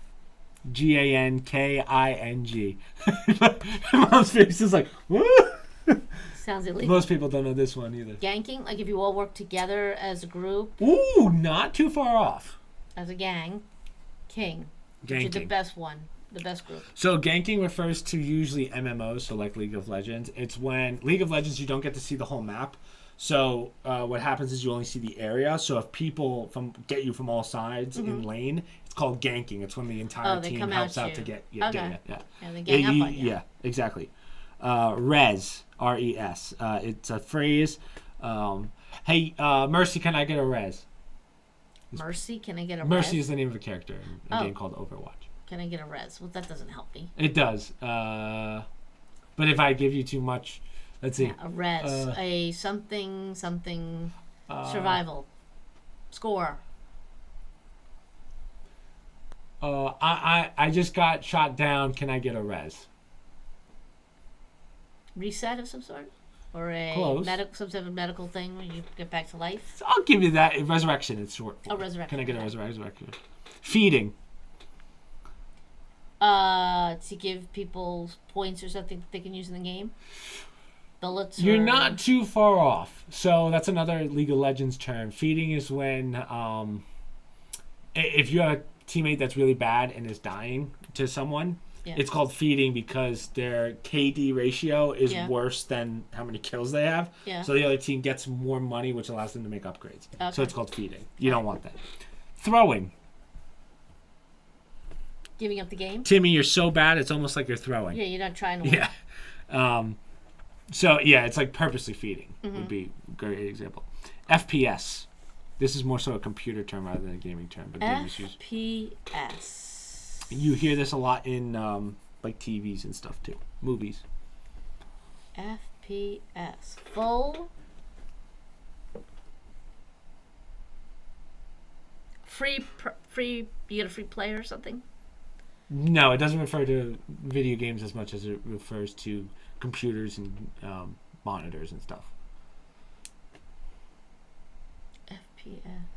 Speaker 1: Ganking. Mom's face is like, woo!
Speaker 2: Sounds illegal.
Speaker 1: Most people don't know this one either.
Speaker 2: Ganking, like if you all work together as a group.
Speaker 1: Ooh, not too far off.
Speaker 2: As a gang. King.
Speaker 1: Ganking.
Speaker 2: Which is the best one. The best group.
Speaker 1: So ganking refers to usually MMOs, so like League of Legends. It's when League of Legends you don't get to see the whole map. So what happens is you only see the area. So if people get you from all sides in lane, it's called ganking. It's when the entire team helps out to get it.
Speaker 2: Yeah, they gang up on you.
Speaker 1: Yeah, exactly. Res, R-E-S. It's a phrase. Hey, Mercy, can I get a res?
Speaker 2: Mercy, can I get a res?
Speaker 1: Mercy is the name of a character in a game called Overwatch.
Speaker 2: Can I get a res? Well, that doesn't help me.
Speaker 1: It does. But if I give you too much... Let's see.
Speaker 2: Yeah, a res. A something survival. Score.
Speaker 1: I just got shot down. Can I get a res?
Speaker 2: Reset of some sort? Or a some sort of medical thing where you get back to life?
Speaker 1: So I'll give you that. Resurrection, it's short for.
Speaker 2: Oh, resurrection.
Speaker 1: Can I get a resurrection? Feeding.
Speaker 2: To give people points or something that they can use in the game? Bullets.
Speaker 1: You're not too far off. So that's another League of Legends term. Feeding is when if you have a teammate that's really bad and is dying to someone, it's called feeding because their KD ratio is worse than how many kills they have. Yeah. So the other team gets more money, which allows them to make upgrades. Okay. So it's called feeding. You don't want that. Throwing.
Speaker 2: Giving up the game?
Speaker 1: Timmy, you're so bad, it's almost like you're throwing.
Speaker 2: Yeah, you're not trying to win.
Speaker 1: Yeah. So, yeah, it's like purposely feeding would be a great example. FPS. This is more so a computer term rather than a gaming term. But
Speaker 2: FPS.
Speaker 1: You hear this a lot in like TVs and stuff, too. Movies.
Speaker 2: FPS. Full. Free, you get a free play or something?
Speaker 1: No, it doesn't refer to video games as much as it refers to computers and monitors and stuff.
Speaker 2: FPS.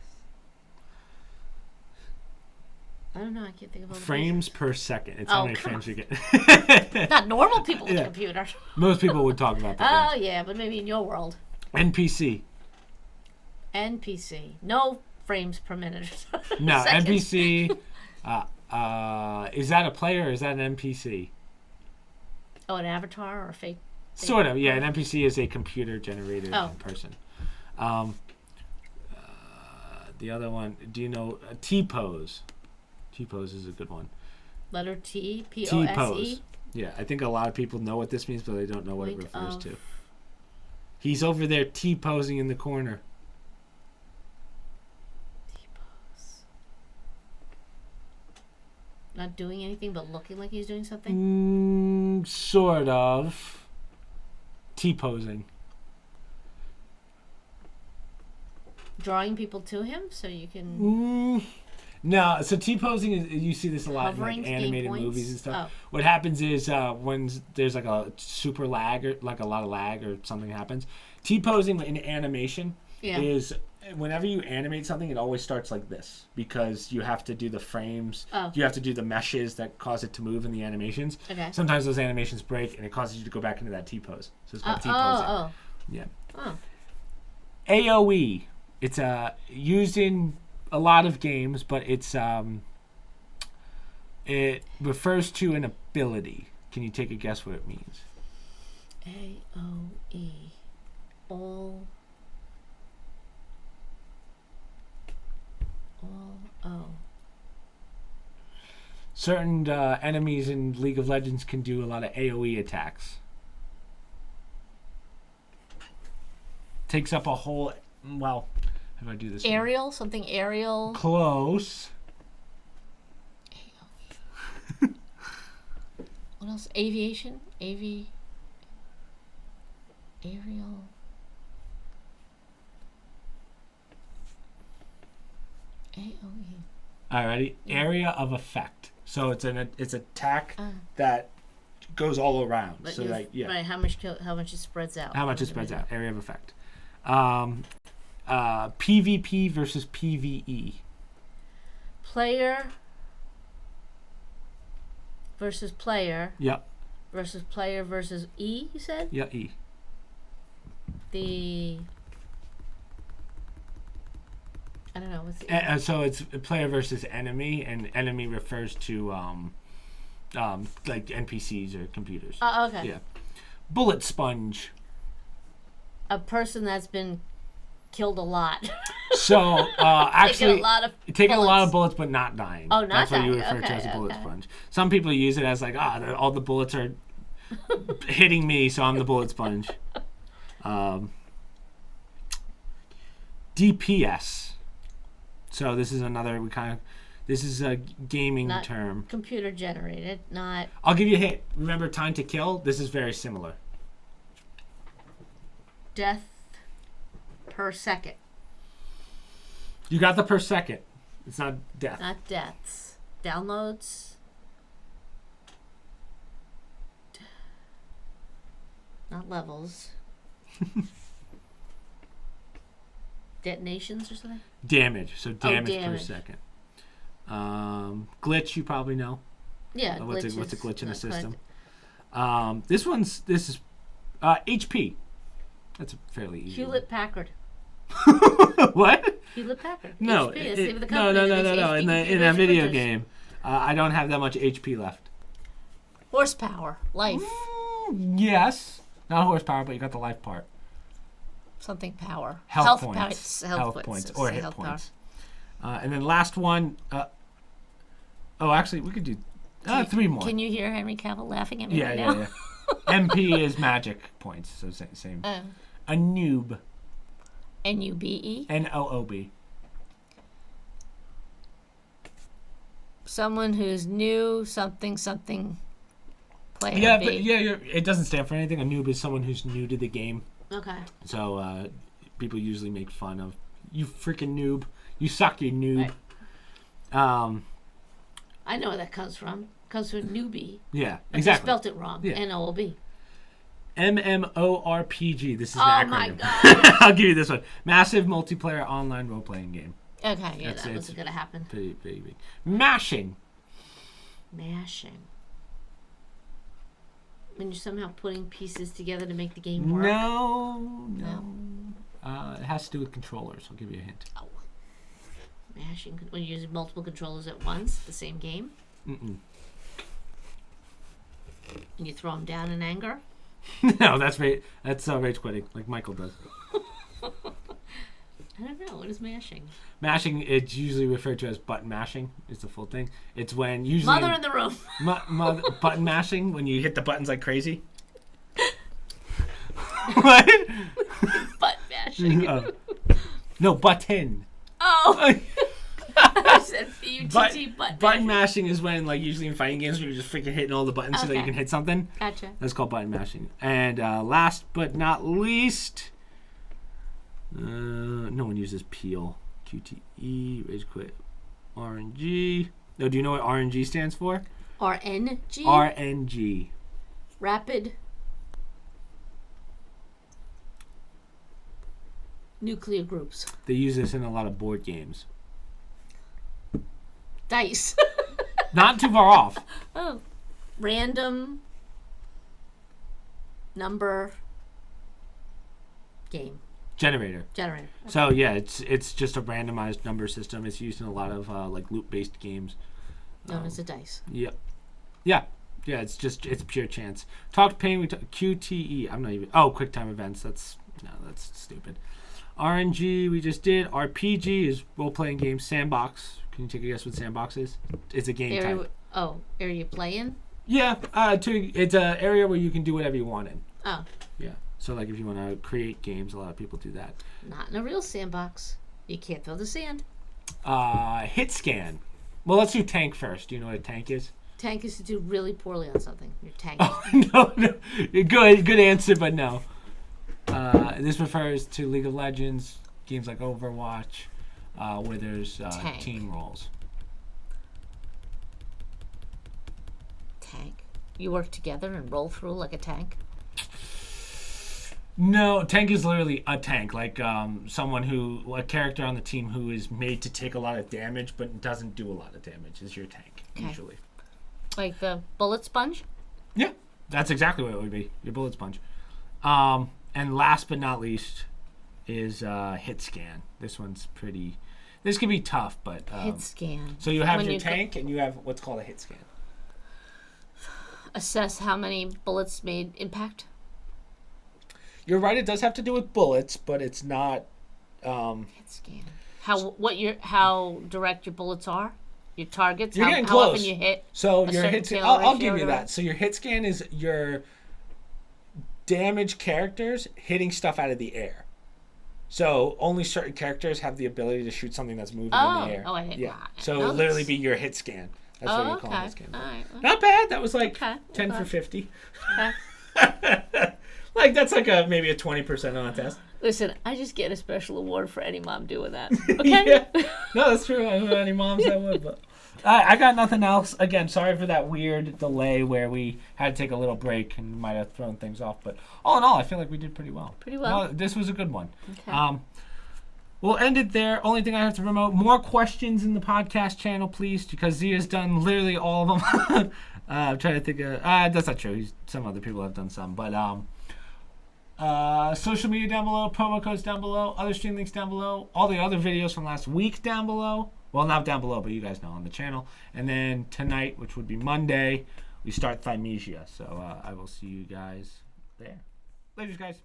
Speaker 2: I don't know. I can't think of all the
Speaker 1: frames per second. It's how many frames you get.
Speaker 2: Not normal people with a computer.
Speaker 1: Most people would talk about that.
Speaker 2: Oh, yeah, but maybe in your world.
Speaker 1: NPC.
Speaker 2: NPC. No frames per minute.
Speaker 1: No, NPC. Is that a player or is that an NPC?
Speaker 2: Oh, an avatar or a fake?
Speaker 1: Sort of, yeah. An NPC is a computer-generated person. The other one, do you know T-pose? T-pose is a good one.
Speaker 2: Letter T, P-O-S-E?
Speaker 1: T-pose. Yeah, I think a lot of people know what this means, but they don't know what it refers to. He's over there T-posing in the corner.
Speaker 2: Not doing anything but looking like he's doing something?
Speaker 1: Sort of. T-posing.
Speaker 2: Drawing people to him so you can.
Speaker 1: No, so T-posing is, you see this a lot
Speaker 2: Hovering
Speaker 1: in
Speaker 2: to
Speaker 1: like
Speaker 2: gain
Speaker 1: animated
Speaker 2: points?
Speaker 1: movies and stuff.
Speaker 2: Oh.
Speaker 1: What happens is when there's like a super lag or like a lot of lag or something happens, T-posing in animation is whenever you animate something, it always starts like this because you have to do the frames. You have to do the meshes that cause it to move in the animations.
Speaker 2: Okay.
Speaker 1: Sometimes those animations break and it causes you to go back into that T-pose. So it's called T-posing. Yeah.
Speaker 2: Oh.
Speaker 1: AOE. It's used in a lot of games, but it's it refers to an ability. Can you take a guess what it means?
Speaker 2: AOE. All O.
Speaker 1: Certain enemies in League of Legends can do a lot of AOE attacks. Takes up a whole. Well, how do I do this?
Speaker 2: Aerial? Something aerial?
Speaker 1: Close.
Speaker 2: AOE. What else? Aviation? Aerial. AOE.
Speaker 1: Alrighty. Area of effect. So it's attack that goes all around.
Speaker 2: But
Speaker 1: So like
Speaker 2: right, how much it spreads out.
Speaker 1: How much it spreads out. Area of effect. PvP versus PvE.
Speaker 2: Player versus player.
Speaker 1: Yep.
Speaker 2: Versus player versus E, you said?
Speaker 1: Yeah, E.
Speaker 2: I don't know. What's the
Speaker 1: So it's player versus enemy, and enemy refers to like NPCs or computers.
Speaker 2: okay.
Speaker 1: Yeah. Bullet sponge.
Speaker 2: A person that's been killed a lot.
Speaker 1: So actually,
Speaker 2: taking
Speaker 1: a lot of bullets, but not dying.
Speaker 2: Oh, not
Speaker 1: That's
Speaker 2: dying.
Speaker 1: what you refer to as a bullet sponge. Some people use it as like, all the bullets are hitting me, so I'm the bullet sponge. DPS. So this is another this is a gaming
Speaker 2: not
Speaker 1: term.
Speaker 2: Computer generated, not.
Speaker 1: I'll give you a hint. Remember time to kill? This is very similar.
Speaker 2: Death per second.
Speaker 1: You got the per second. It's not death.
Speaker 2: Not deaths. Downloads. Not levels. Detonations or something?
Speaker 1: Damage. So damage per
Speaker 2: damage.
Speaker 1: second. Glitch, you probably know.
Speaker 2: Yeah,
Speaker 1: What's a glitch in a
Speaker 2: not
Speaker 1: system? This is HP. That's fairly easy.
Speaker 2: Hewlett Packard.
Speaker 1: What?
Speaker 2: Hewlett Packard.
Speaker 1: No,
Speaker 2: HP, that's the name of the company
Speaker 1: no.
Speaker 2: that makes HP
Speaker 1: In a video
Speaker 2: printers.
Speaker 1: game, I don't have that much HP left.
Speaker 2: Horsepower. Life.
Speaker 1: Yes, not horsepower, but you got the life part.
Speaker 2: Something power.
Speaker 1: Health points.
Speaker 2: Health
Speaker 1: points
Speaker 2: points.
Speaker 1: or hit points. And then last one. Actually, we could do 3 more.
Speaker 2: Can you hear Henry Cavill laughing at me right
Speaker 1: Yeah.
Speaker 2: now?
Speaker 1: MP is magic points, so same. A noob.
Speaker 2: NUBE.
Speaker 1: NOOB.
Speaker 2: Someone who's new, something player.
Speaker 1: Yeah,
Speaker 2: B.
Speaker 1: it doesn't stand for anything. A noob is someone who's new to the game.
Speaker 2: Okay.
Speaker 1: So people usually make fun of, you freaking noob. You suck, you noob.
Speaker 2: Right. I know where that comes from. It comes from newbie.
Speaker 1: Yeah,
Speaker 2: But
Speaker 1: exactly.
Speaker 2: They spelt it wrong.
Speaker 1: Yeah.
Speaker 2: NOOB.
Speaker 1: MMORPG. This is an
Speaker 2: Oh
Speaker 1: acronym.
Speaker 2: my god.
Speaker 1: I'll give you this one. Massive multiplayer online role-playing game.
Speaker 2: Okay, yeah,
Speaker 1: That's
Speaker 2: that
Speaker 1: it.
Speaker 2: wasn't going to happen.
Speaker 1: Pretty big. Mashing.
Speaker 2: Mashing. When you're somehow putting pieces together to make the game work.
Speaker 1: No. It has to do with controllers. I'll give you a hint.
Speaker 2: Oh. Mashing. When you use multiple controllers at once, the same game.
Speaker 1: Mm-mm.
Speaker 2: And you throw them down in anger.
Speaker 1: No, that's rage quitting, like Michael does.
Speaker 2: I don't know. What is mashing?
Speaker 1: Mashing, it's usually referred to as button mashing. It's the full thing. It's when usually
Speaker 2: Mother in the room.
Speaker 1: Button mashing, when you hit the buttons like crazy. What?
Speaker 2: Butt mashing.
Speaker 1: No, button.
Speaker 2: Oh. I said UTT
Speaker 1: button mashing is when, like, usually in fighting games, where you're just freaking hitting all the buttons so that you can hit something.
Speaker 2: Gotcha.
Speaker 1: That's called button mashing. And last but not least, no one uses peel. QTE, rage quit, RNG. No, do you know what RNG stands for?
Speaker 2: RNG?
Speaker 1: RNG.
Speaker 2: Rapid nuclear groups.
Speaker 1: They use this in a lot of board games.
Speaker 2: Dice.
Speaker 1: Not too far off.
Speaker 2: Oh. Random number game.
Speaker 1: Generator.
Speaker 2: Okay.
Speaker 1: So yeah, it's just a randomized number system. It's used in a lot of like loop-based games.
Speaker 2: Known as a dice.
Speaker 1: Yep. Yeah. It's pure chance. Talk pain. QTE. I'm not even. Oh, QuickTime events. That's stupid. RNG. We just did. RPG is role-playing game. Sandbox. Can you take a guess what sandbox is? It's a game type.
Speaker 2: Area play-in.
Speaker 1: Yeah. It's an area where you can do whatever you want in.
Speaker 2: Oh.
Speaker 1: Yeah. So, like, if you want to create games, a lot of people do that.
Speaker 2: Not in a real sandbox. You can't throw the sand.
Speaker 1: Hit scan. Well, let's do tank first. Do you know what a tank is?
Speaker 2: Tank is to do really poorly on something. You're tanking.
Speaker 1: Oh, no. Good answer, but no. This refers to League of Legends, games like Overwatch, where there's team roles.
Speaker 2: Tank. You work together and roll through like a tank?
Speaker 1: No, tank is literally a tank, like a character on the team who is made to take a lot of damage but doesn't do a lot of damage is your tank, usually.
Speaker 2: Like the bullet sponge?
Speaker 1: Yeah, that's exactly what it would be, your bullet sponge. And last but not least is hit scan. This one's pretty... This can be tough, but...
Speaker 2: hit scan.
Speaker 1: So you have your tank and you have what's called a hit scan.
Speaker 2: Assess how many bullets made impact?
Speaker 1: You're right, it does have to do with bullets, but it's not...
Speaker 2: Hit scan. How direct your bullets are? Your targets?
Speaker 1: You're getting
Speaker 2: how
Speaker 1: close.
Speaker 2: Often you hit?
Speaker 1: So your hit scan... I'll give you that. So your hit scan is your damage characters hitting stuff out of the air. So only certain characters have the ability to shoot something that's moving in the air.
Speaker 2: Oh, I didn't.
Speaker 1: Yeah. So it would literally be your hit scan. That's what you call hit scan.
Speaker 2: All right.
Speaker 1: Not bad. That was like 10 for 50.
Speaker 2: Okay.
Speaker 1: Like, that's like maybe a 20% on a test.
Speaker 2: Listen, I just get a special award for any mom doing that. Okay?
Speaker 1: Yeah. No, that's true. I don't know any moms that would, but... I got nothing else. Again, sorry for that weird delay where we had to take a little break and might have thrown things off. But all in all, I feel like we did pretty well. No, this was a good one.
Speaker 2: Okay.
Speaker 1: We'll end it there. Only thing I have to promote, more questions in the podcast channel, please, because Zia's done literally all of them. I'm trying to think of... that's not true. Some other people have done some. But social media down below, promo codes down below, other stream links down below, all the other videos from last week down below. Well, not down below, but you guys know on the channel. And then tonight, which would be Monday, we start Thymesia. So I will see you guys there. Later, guys.